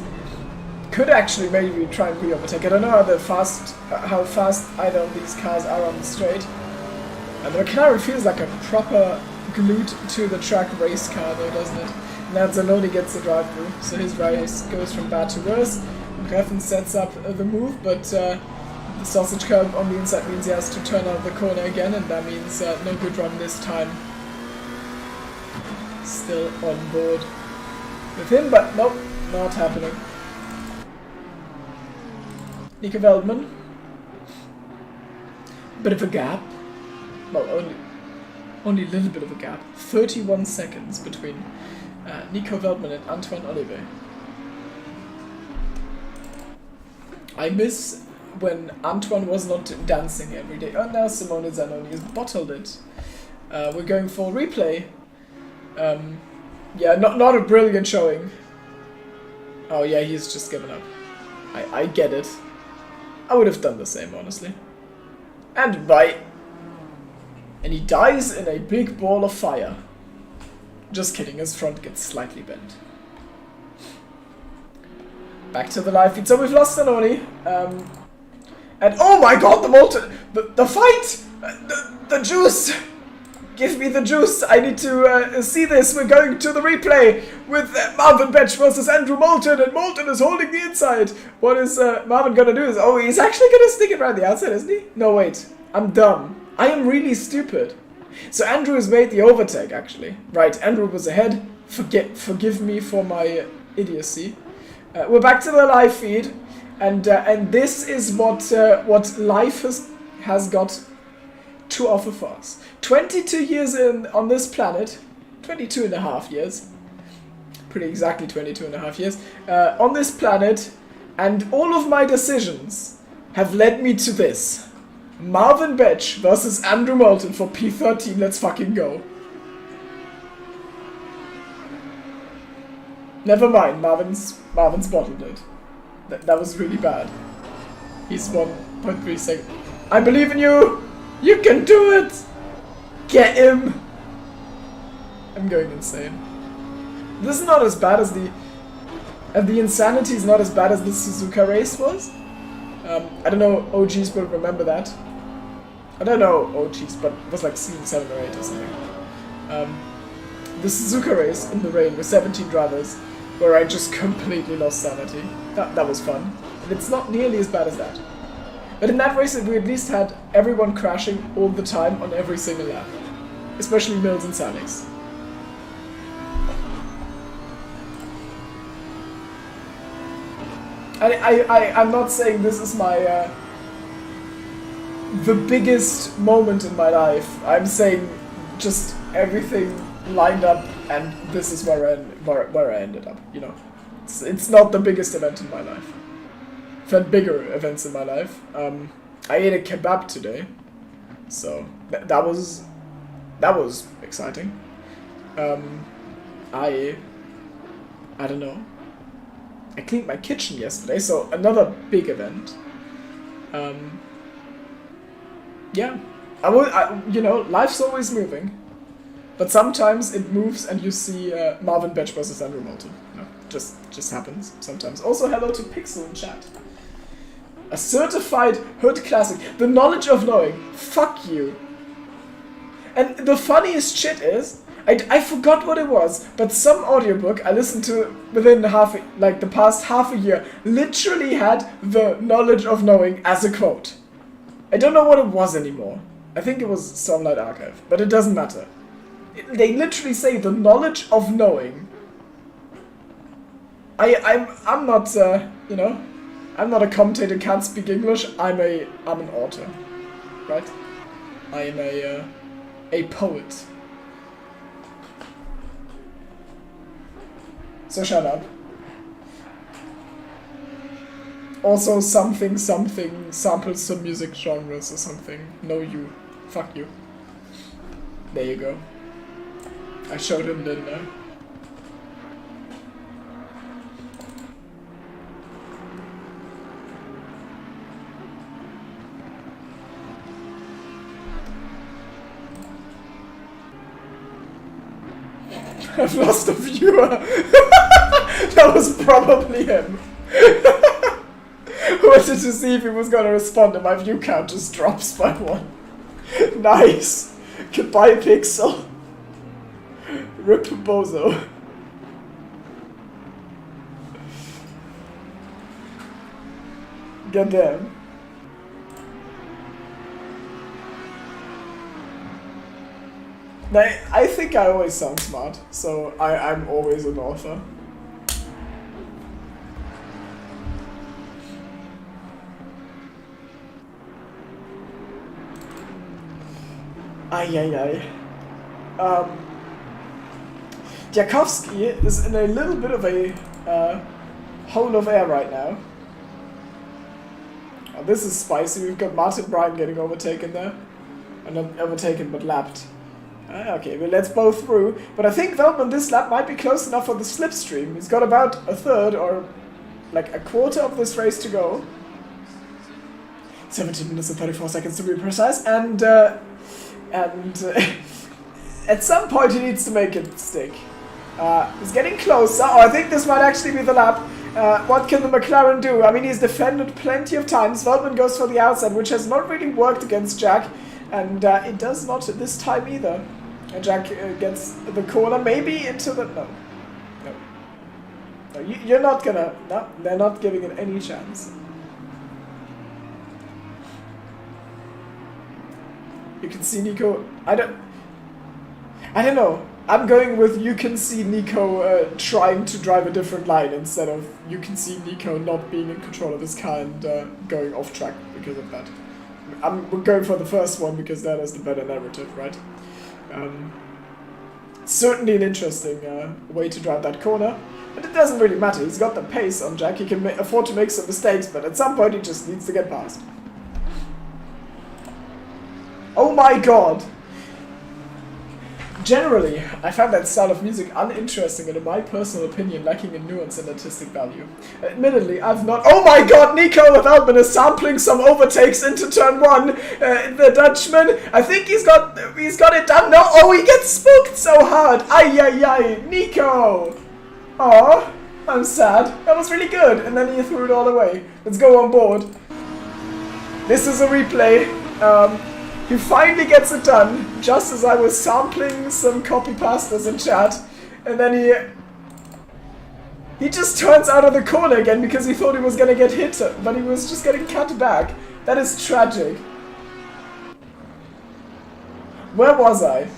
Could actually maybe try and re-overtake. I don't know how fast either of these cars are on the straight. And the McLaren feels like a proper glued to the track race car though, doesn't it? Now Zanoni gets the drive-through, so his race goes from bad to worse. Greffen sets up the move, but the sausage curve on the inside means he has to turn out the corner again, and that means no good run this time. Still on board with him, but nope, not happening. Nico Veldman. Bit of a gap. Well, only a little bit of a gap. 31 seconds between Nico Veldman and Antoine Olivet. I miss when Antoine was not dancing every day. Oh, now Simone Zanoni has bottled it. We're going for replay. Yeah, not a brilliant showing. Oh yeah, he's just given up. I get it. I would have done the same, honestly. And bye. And he dies in a big ball of fire. Just kidding, his front gets slightly bent. Back to the live feed. So we've lost Zanoni. And oh my god, the molten... The fight! The juice! Give me the juice! I need to see this. We're going to the replay with Marvin Betch versus Andrew Moulton, and Moulton is holding the inside. What is Marvin gonna do? Oh, he's actually gonna stick it around the outside, isn't he? No, wait. I'm dumb. I am really stupid. So Andrew has made the overtake, actually. Right, Andrew was ahead. Forgive me for my idiocy. We're back to the live feed, and this is what life has got to offer for us. 22 years on this planet, 22 and a half years, pretty exactly 22 and a half years, on this planet, and all of my decisions have led me to this. Marvin Betch versus Andrew Moulton for P13, let's fucking go. Never mind, Marvin's bottled it. That was really bad. He's 1.3 seconds. I believe in you! You can do it! Get him! I'm going insane. This is not as bad as the insanity is not as bad as the Suzuka race was. I don't know, OGs will remember that. I don't know OGs, but it was like season 7 or 8 or something. The Suzuka race in the rain with 17 drivers, where I just completely lost sanity. That was fun. And it's not nearly as bad as that. But in that race, we at least had everyone crashing all the time on every single lap. Especially Mills and Salix. I'm not saying this is my the biggest moment in my life. I'm saying just everything lined up, and this is where I ended up. You know, it's not the biggest event in my life. I've had bigger events in my life. I ate a kebab today, so that was exciting. I don't know. I cleaned my kitchen yesterday, so another big event. Yeah, you know, life's always moving, but sometimes it moves and you see Marvin Betch versus Andrew Moulton. You know, just happens sometimes. Also, hello to Pixel in chat. A certified hood classic. The knowledge of knowing. Fuck you. And the funniest shit is, I forgot what it was, but some audiobook I listened to within the past half a year literally had the knowledge of knowing as a quote. I don't know what it was anymore. I think it was Stormlight Archive, but it doesn't matter. They literally say the knowledge of knowing. I'm not you know, I'm not a commentator, can't speak English. I'm an author, right? I am a poet. So shut up. Also something samples some music genres or something. No you. Fuck you. There you go. I showed him, didn't I? I've lost a viewer. That was probably him. I wanted to see if he was gonna respond, and my view count just drops by 1. Nice. Goodbye, Pixel. Rip Bozo. Goddamn. I think I always sound smart, so I'm always an author. Jakowski is in a little bit of a hole of air right now. Oh, this is spicy. We've got Martin Bryan getting overtaken there. Not overtaken, but lapped. Okay, well, let's bow through. But I think Veltman this lap might be close enough for the slipstream. He's got about a third or like a quarter of this race to go. 17 minutes and 34 seconds to be precise. And And at some point he needs to make it stick. He's getting closer. Oh, I think this might actually be the lap. What can the McLaren do? I mean, he's defended plenty of times. Veltman goes for the outside, which has not really worked against Jack. And it does not this time either. And Jack gets the corner, maybe into the... No. You're not gonna... No, they're not giving it any chance. You can see Nico... I don't know. I'm going with you can see Nico trying to drive a different line instead of you can see Nico not being in control of his car and going off track because of that. I'm going for the first one because that is the better narrative, right? Certainly an interesting way to drive that corner. But it doesn't really matter. He's got the pace on Jack. He can afford to make some mistakes, but at some point he just needs to get past. Oh my god! Generally, I find that style of music uninteresting and in my personal opinion lacking in nuance and artistic value. Admittedly, I've not... Oh my god, Nico Veltman is sampling some overtakes into turn 1. The Dutchman, I think he's got it done. No, oh, he gets spooked so hard. Ay, ay, ay, Nico! Aw, I'm sad. That was really good. And then he threw it all away. Let's go on board. This is a replay. He finally gets it done, just as I was sampling some copy-pastas in chat, and then he just turns out of the corner again because he thought he was gonna get hit, but he was just getting cut back. That is tragic. Where was I?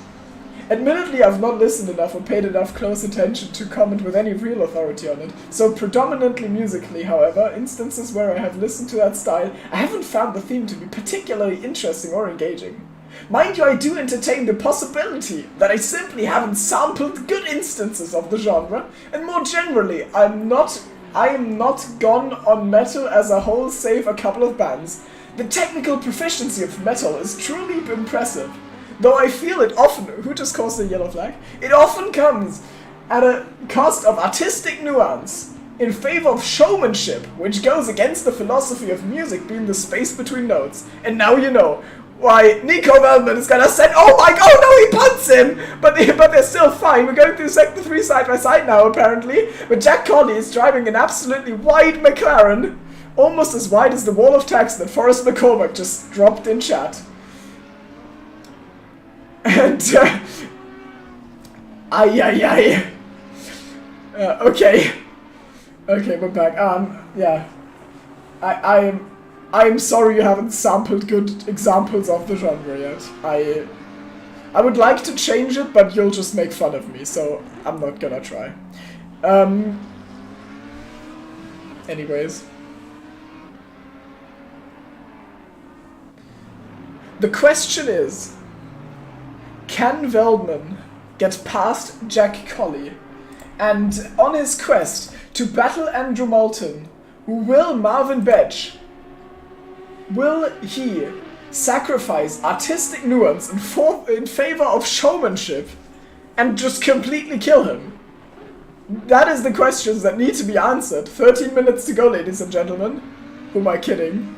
Admittedly, I've not listened enough or paid enough close attention to comment with any real authority on it, so predominantly musically, however, instances where I have listened to that style, I haven't found the theme to be particularly interesting or engaging. Mind you, I do entertain the possibility that I simply haven't sampled good instances of the genre, and more generally, I am not gone on metal as a whole save a couple of bands. The technical proficiency of metal is truly impressive. Though I feel it often, who just caused the yellow flag? It often comes at a cost of artistic nuance, in favor of showmanship, which goes against the philosophy of music being the space between notes. And now you know why Nico Veltman is gonna send... Oh my god, no, he punts him! But they're still fine. We're going through sector 3 side by side now, apparently. But Jack Colley is driving an absolutely wide McLaren, almost as wide as the wall of text that Forrest McCormack just dropped in chat. And, ay. Okay, we're back. Yeah. I'm sorry you haven't sampled good examples of the genre yet. I would like to change it, but you'll just make fun of me, so I'm not gonna try. Anyways. The question is... Can Veltman get past Jack Colley? And on his quest to battle Andrew Moulton, who will Marvin Bedge, will he sacrifice artistic nuance in favor of showmanship and just completely kill him? That is the questions that need to be answered. 13 minutes to go, ladies and gentlemen. Who am I kidding?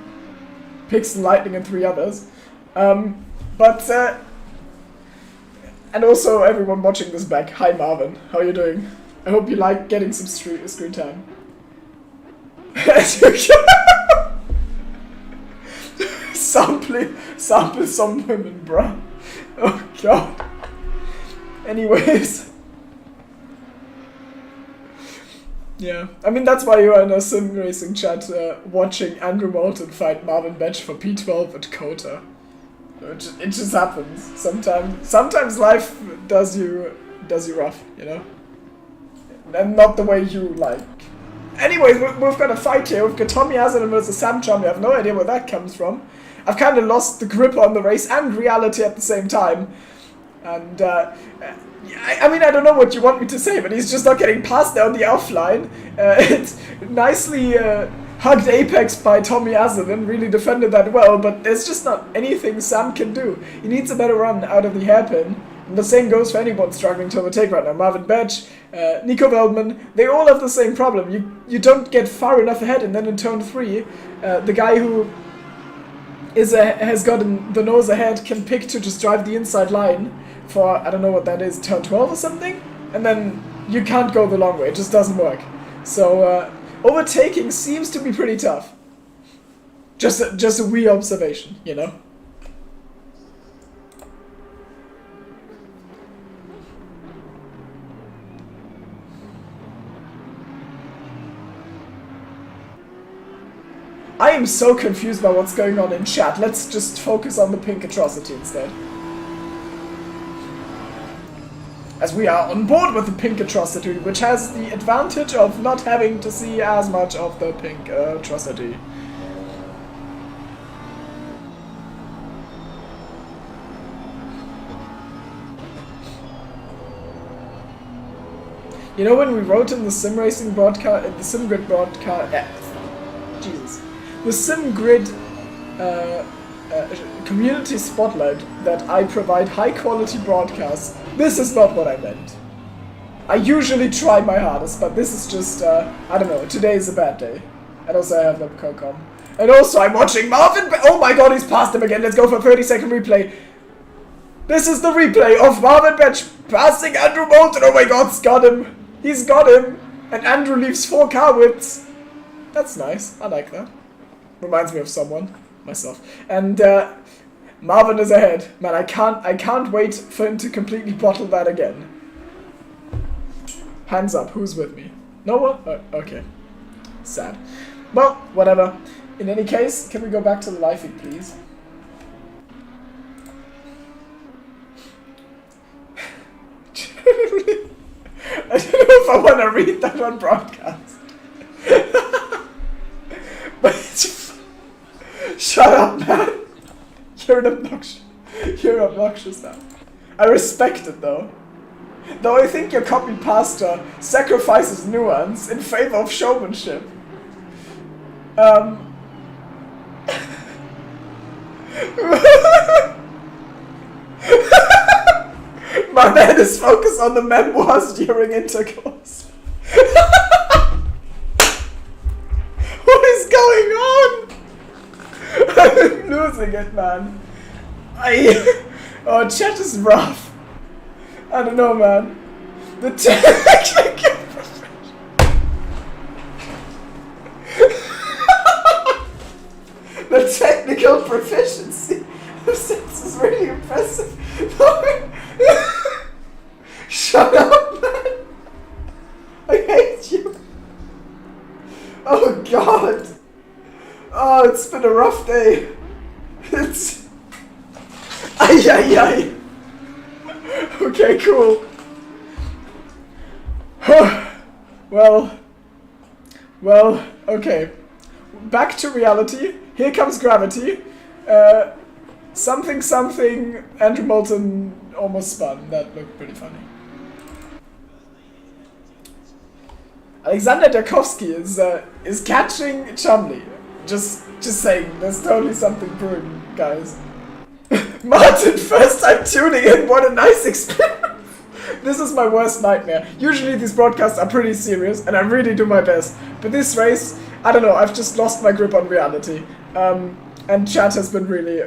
Pixel Lightning and 3 others. And also everyone watching this back. Hi Marvin, how are you doing? I hope you like getting some screen time. Sample some women, bruh. Oh god. Anyways. Yeah, I mean that's why you are in a sim racing chat watching Andrew Moulton fight Marvin Bedge for P12 at Kota. It just happens. Sometimes life does you rough, you know? And not the way you like. Anyways, we've got a fight here. We've got Tommy Azarin versus Sam Chumley. I have no idea where that comes from. I've kind of lost the grip on the race and reality at the same time. And, I mean, I don't know what you want me to say, but he's just not getting past there on the offline. It's nicely... hugged apex by Tommy Azarin, really defended that well, but there's just not anything Sam can do. He needs a better run out of the hairpin, and the same goes for anyone struggling to overtake right now. Marvin Bedge, Nico Veltman, they all have the same problem. You don't get far enough ahead, and then in turn 3, the guy who has gotten the nose ahead, can pick to just drive the inside line for, I don't know what that is, turn 12 or something? And then you can't go the long way, it just doesn't work. So, overtaking seems to be pretty tough. Just a wee observation, you know? I am so confused by what's going on in chat. Let's just focus on the pink atrocity instead. As we are on board with the pink atrocity, which has the advantage of not having to see as much of the pink atrocity. You know, when we wrote in the sim racing broadcast, the sim grid broadcast, Jesus, the sim grid community spotlight that I provide high quality broadcasts, this is not what I meant. I usually try my hardest, but this is just, I don't know, today is a bad day. And also I have no Cocom. And also I'm watching Marvin, oh my god, he's passed him again, let's go for a 30-second replay. This is the replay of Marvin Bench passing Andrew Moulton, oh my god, he's got him. He's got him. And Andrew leaves 4 car widths. That's nice, I like that. Reminds me of someone, myself. And Marvin is ahead. Man, I can't wait for him to completely bottle that again. Hands up, who's with me? No one? Oh, okay. Sad. Well, whatever. In any case, can we go back to the live feed, please? I don't know if I want to read that on broadcast. But shut up, man. You're obnoxious now. I respect it though. Though I think your copy pastor sacrifices nuance in favor of showmanship. My man is focused on the memoirs during intercourse. What is going on? I'm losing it, man. Oh, chat is rough. I don't know, man. The technical proficiency of sex is really impressive. Shut up, man. I hate you. Oh god. Oh, it's been a rough day. It's... Ay. Okay, cool. Well, okay. Back to reality. Here comes gravity. Something, Andrew Moulton almost spun. That looked pretty funny. Alexander Darkovsky is catching Chumley. Just saying, there's totally something brewing, guys. Martin, first time tuning in, what a nice experience! This is my worst nightmare. Usually these broadcasts are pretty serious, and I really do my best. But this race, I don't know, I've just lost my grip on reality. And chat has been really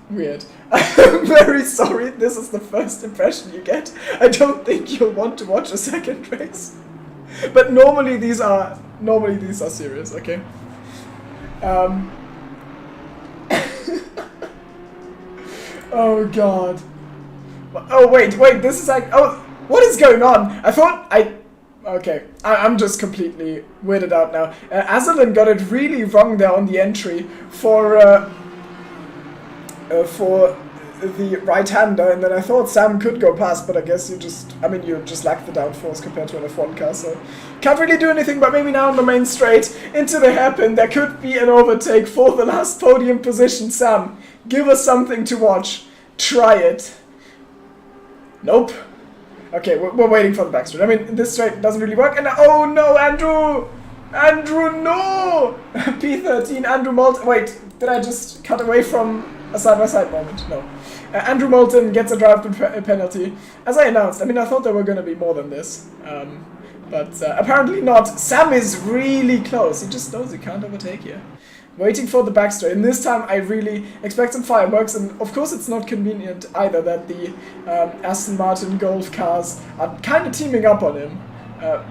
weird. I'm very sorry, this is the first impression you get. I don't think you'll want to watch a second race. But normally these are serious, okay? Oh god. Oh wait, this is like, oh, what is going on? Okay, I'm just completely weirded out now. Azalin got it really wrong there on the entry for the right-hander, and then I thought Sam could go past, but I guess you just lack the downforce compared to an F1 car, so can't really do anything. But maybe now on the main straight into the hairpin there could be an overtake for the last podium position. Sam, give us something to watch. Try it. Nope. Okay, we're waiting for the backstraight. I mean, this straight doesn't really work, and oh no, Andrew, no. P13, Andrew Moulton. Wait, did I just cut away from a side-by-side moment? No. Andrew Moulton gets a drive penalty. As I announced, I mean, I thought there were going to be more than this. But apparently not. Sam is really close. He just knows he can't overtake here. waiting for the back straight. And this time I really expect some fireworks, and of course it's not convenient either that the Aston Martin Golf cars are kind of teaming up on him.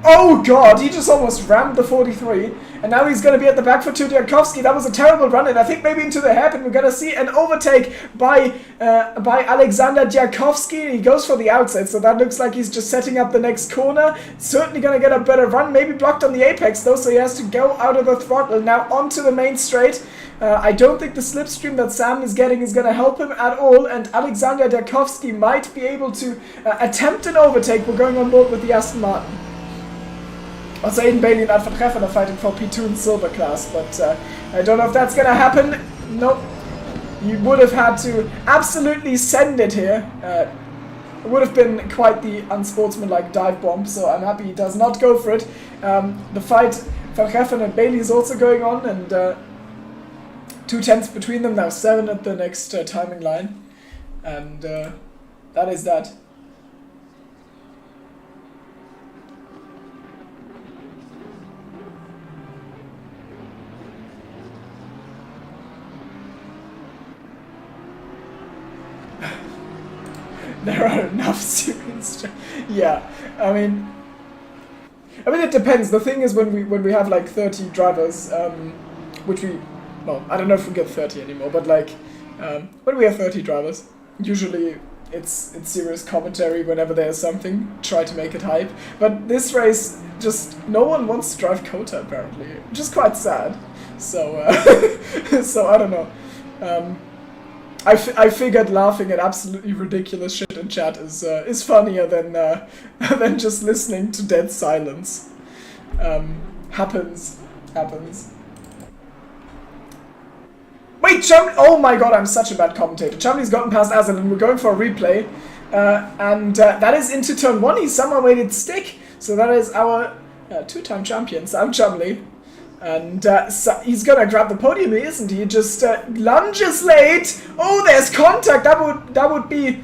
Oh god, he just almost rammed the 43, and now he's going to be at the back for Tudiakowski. That was a terrible run, and I think maybe into the hairpin we're going to see an overtake by Alexander Diakowski. He goes for the outside, so that looks like he's just setting up the next corner. Certainly going to get a better run, maybe blocked on the apex though, so he has to go out of the throttle. Now onto the main straight. I don't think the slipstream that Sam is getting is going to help him at all, and Alexander Diakowski might be able to attempt an overtake. We're going on board with the Aston Martin. Also, Aiden Bailey and Alfred Treffer are fighting for P2 in silver class, but I don't know if that's going to happen. Nope. You would have had to absolutely send it here. It would have been quite the unsportsmanlike dive bomb, so I'm happy he does not go for it. The fight for Treffer and Bailey is also going on, and 2 tenths between them, now 7 at the next timing line. And that is that. There are enough series. Yeah, I mean it depends. The thing is, when we have like 30 drivers, which we, well, I don't know if we get 30 anymore, but like when we have 30 drivers, usually it's serious commentary whenever there's something. Try to make it hype. But this race, just no one wants to drive Kota apparently, which is quite sad. So so I don't know. I figured laughing at absolutely ridiculous shit in chat is funnier than just listening to dead silence. Happens. Wait, oh my god, I'm such a bad commentator. Chumley's gotten past Azalin. We're going for a replay, and that is into turn 1. He somehow made it stick. So that is our 2-time champion, Sam Chumley. And so he's gonna grab the podium, isn't he? Just lunges late. Oh, there's contact. That would be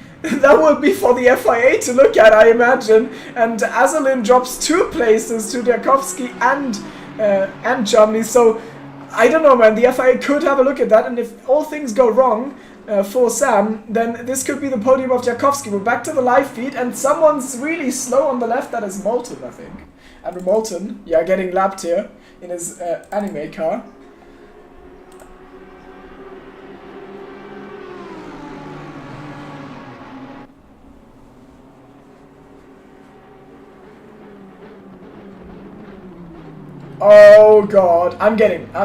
for the FIA to look at, I imagine. And Azalin drops 2 places to Diakowski and Chumley. So I don't know, man. The FIA could have a look at that, and if all things go wrong for Sam, then this could be the podium of Diakowski. We're back to the live feed, and someone's really slow on the left. That is Moulton, I think. And Moulton, yeah, getting lapped here in his anime car. Oh god, I'm getting a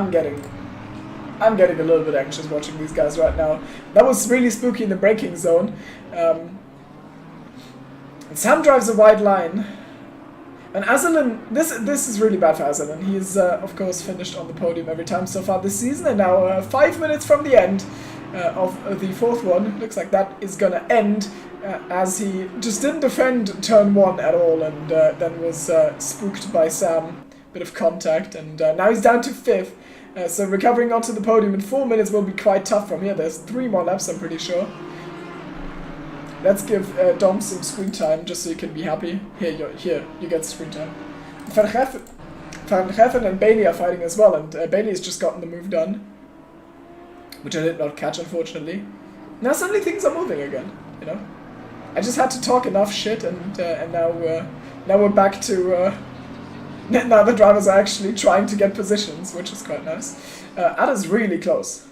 little bit anxious watching these guys right now. That was really spooky in the braking zone. And Sam drives a wide line. And Azalin, this is really bad for Azalin. He's, of course, finished on the podium every time so far this season, and now 5 minutes from the end of the 4th one. Looks like that is going to end as he just didn't defend turn 1 at all, and then was spooked by Sam. Bit of contact, and now he's down to 5th. So recovering onto the podium in 4 minutes will be quite tough from here. There's 3 more laps, I'm pretty sure. Let's give Dom some screen time, just so you can be happy. Here, you get screen time. Van Geffen and Bailey are fighting as well, and Bailey has just gotten the move done, which I did not catch, unfortunately. Now suddenly things are moving again, you know? I just had to talk enough shit, and now we're back to... now the drivers are actually trying to get positions, which is quite nice. Ada's really close.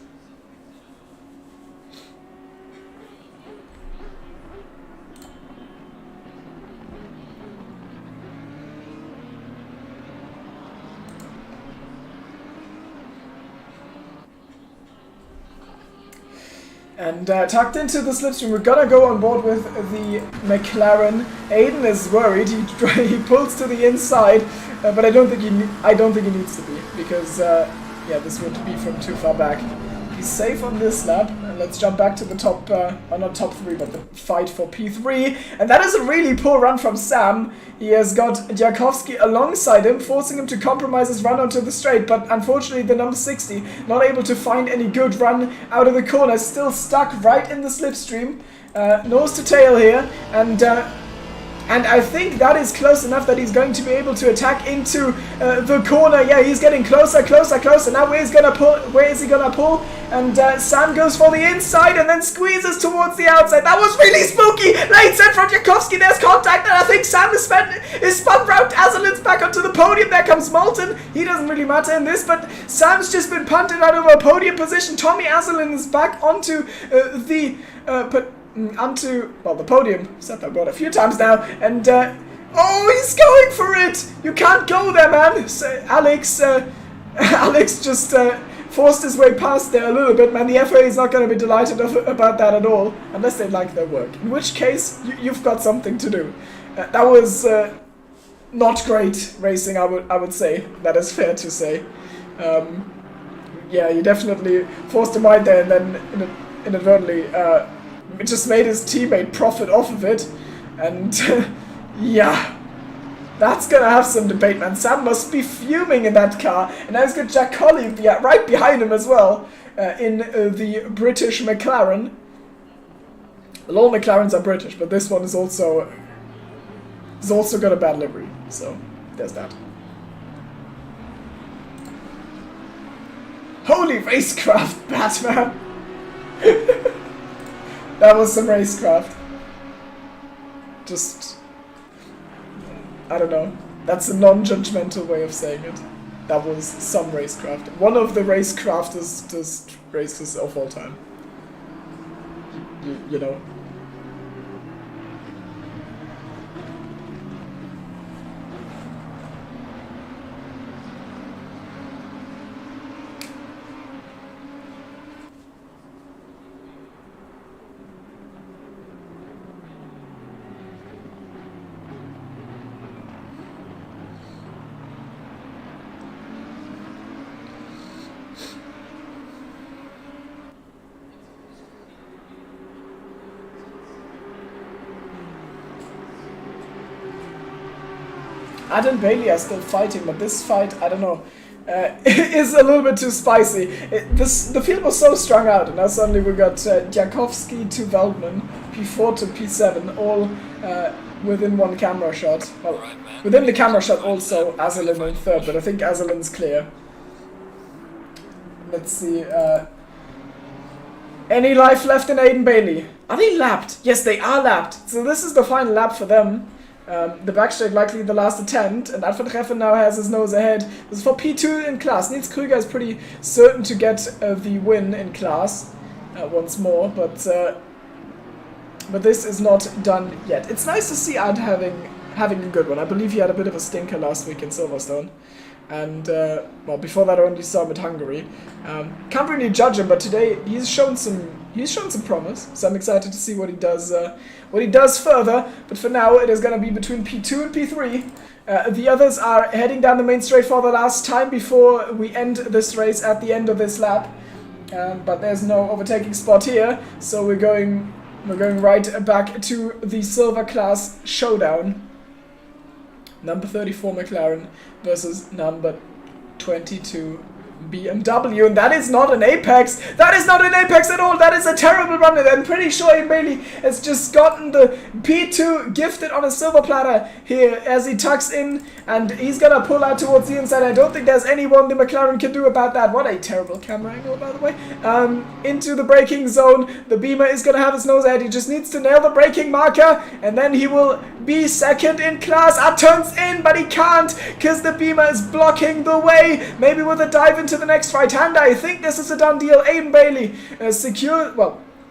And tucked into the slipstream, we're gonna go on board with the McLaren. Aiden is worried. He pulls to the inside, but I don't think he needs to be, because yeah, this would be from too far back. He's safe on this lap, and let's jump back to the top, not top 3, but the fight for P3. And that is a really poor run from Sam. He has got Diakowski alongside him, forcing him to compromise his run onto the straight, but unfortunately the number 60 not able to find any good run out of the corner, still stuck right in the slipstream, nose to tail here, and And I think that is close enough that he's going to be able to attack into the corner. Yeah, he's getting closer, closer, closer. Now where is he gonna pull? And Sam goes for the inside and then squeezes towards the outside. That was really spooky. Late set from Jakowski. There's contact, and I think Sam is spun round. Azelin's back onto the podium. There comes Moulton. He doesn't really matter in this, but Sam's just been punted out of a podium position. Tommy Azelin is back onto the podium. Said that word a few times now, and oh, he's going for it. You can't go there, man. So Alex just forced his way past there a little bit, man. The FA is not going to be delighted about that at all, unless they like their work. In which case, you've got something to do. That was not great racing, I would say. That is fair to say. Yeah, he definitely forced him wide there, and then inadvertently just made his teammate profit off of it. And yeah, that's gonna have some debate, man. Sam must be fuming in that car, and now he's got Jack Colley right behind him as well, in the British McLaren. Well, all McLarens are British, but this one is also got a bad livery, so there's that. Holy racecraft, Batman! That was some racecraft. Just, I don't know. That's a non-judgmental way of saying it. That was some racecraft. One of the racecraftest races of all time. You know. Adam and Bailey are still fighting, but this fight, I don't know, is a little bit too spicy. The field was so strung out, and now suddenly we got Jakowski to Veldman, P4 to P7, all within one camera shot. Well, within the camera shot also Azelin in third, but I think Azelin's clear. Let's see. Any life left in Aiden Bailey? Are they lapped? Yes, they are lapped. So this is the final lap for them. The backstraight likely the last attempt, and Alfred Reffen now has his nose ahead. This is for P2 in class. Nils Krüger is pretty certain to get the win in class once more, but this is not done yet. It's nice to see Ad having a good one. I believe he had a bit of a stinker last week in Silverstone, and well, before that I only saw him at Hungary. Can't really judge him, but today he's shown some promise, so I'm excited to see what he does. What he does further, but for now it is going to be between P2 and P3. The others are heading down the main straight for the last time before we end this race at the end of this lap. But there's no overtaking spot here, so we're going right back to the silver class showdown. Number 34 McLaren versus number 22 BMW, and that is not an apex. That is not an apex at all. That is a terrible run, and I'm pretty sure Aiden Bailey has just gotten the P2 gifted on a silver platter here as he tucks in, and he's gonna pull out towards the inside. I don't think there's anyone the McLaren can do about that. What a terrible camera angle, by the way. Into the braking zone. The Beamer is gonna have his nose ahead. He just needs to nail the braking marker, and then he will be second in class. Turns in, but he can't because the Beamer is blocking the way. Maybe with a dive into the next right-hander. I think this is a done deal. Aiden Bailey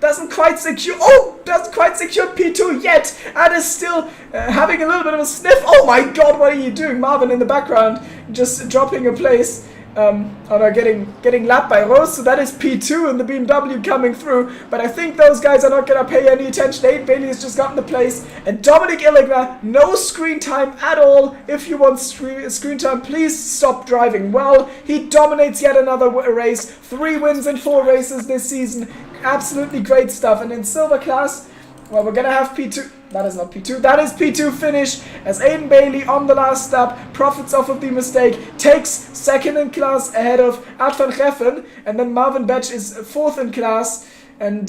doesn't quite secure P2 yet, and is still having a little bit of a sniff. Oh my god, what are you doing? Marvin in the background just dropping a place. Getting lapped by Rose, so that is P2 and the BMW coming through, but I think those guys are not going to pay any attention. Aiden Bailey has just gotten the place, and Dominic Illigner, no screen time at all. If you want screen time, please stop driving well. He dominates yet another race, 3 wins in 4 races this season, absolutely great stuff. And in silver class, well, we're going to have P2. That is not P2. That is P2 finish as Aiden Bailey on the last lap profits off of the mistake, takes second in class ahead of Ad van Geffen, and then Marvin Betch is 4th in class, and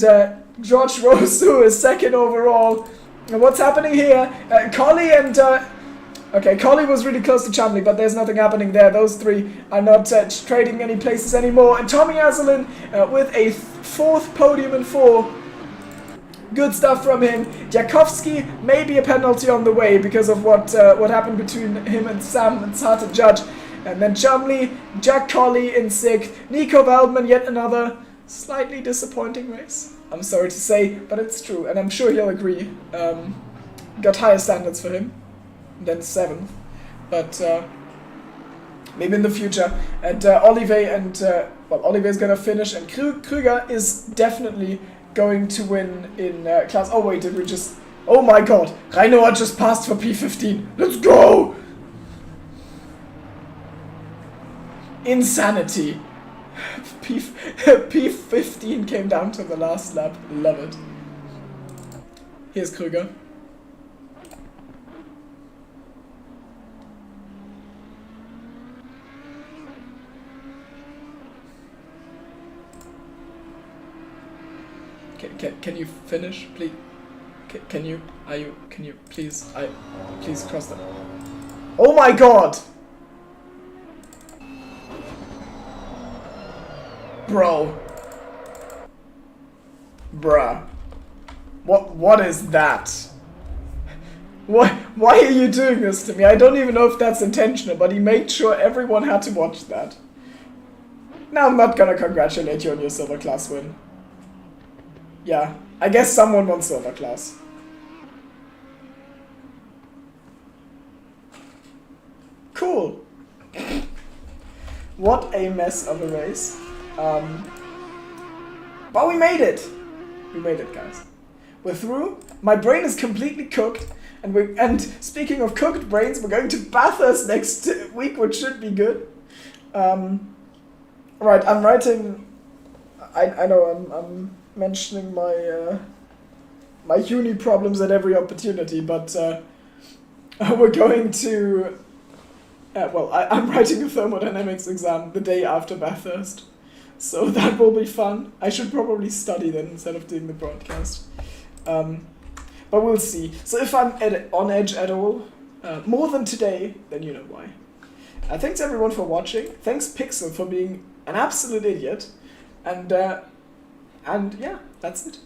George Rosu is 2nd overall. And what's happening here? Collie and... okay, Collie was really close to Chumley, but there's nothing happening there. Those three are not trading any places anymore. And Tommy Azelin with a fourth podium in 4. Good stuff from him. Jakovsky, maybe a penalty on the way because of what happened between him and Sam. It's hard to judge. And then Chumley, Jack Colley in 6th. Nico Waldman, yet another slightly disappointing race. I'm sorry to say, but it's true. And I'm sure he'll agree. Got higher standards for him than 7th. But maybe in the future. And Olive and... well, Olive is going to finish. And Krüger is definitely... going to win in class. Oh wait, did we just... Oh my god! Reinoa just passed for P15. Let's go! Insanity. P15 came down to the last lap. Love it. Here's Krüger. Can you finish, please? Can you please? Please cross that. Oh my god! Bro. Bruh. What is that? Why are you doing this to me? I don't even know if that's intentional, but he made sure everyone had to watch that. Now I'm not gonna congratulate you on your silver class win. Yeah, I guess someone won silver class. Cool. What a mess of a race. But we made it. We made it, guys. We're through. My brain is completely cooked. And speaking of cooked brains, we're going to Bathurst next week, which should be good. Right, I'm writing... I know I'm mentioning my my uni problems at every opportunity, but we're going to... well, I'm writing a thermodynamics exam the day after Bathurst, so that will be fun. I should probably study then instead of doing the broadcast. But we'll see. So if I'm on edge at all, more than today, then you know why. Thanks everyone for watching. Thanks Pixel for being an absolute idiot. And yeah, that's it.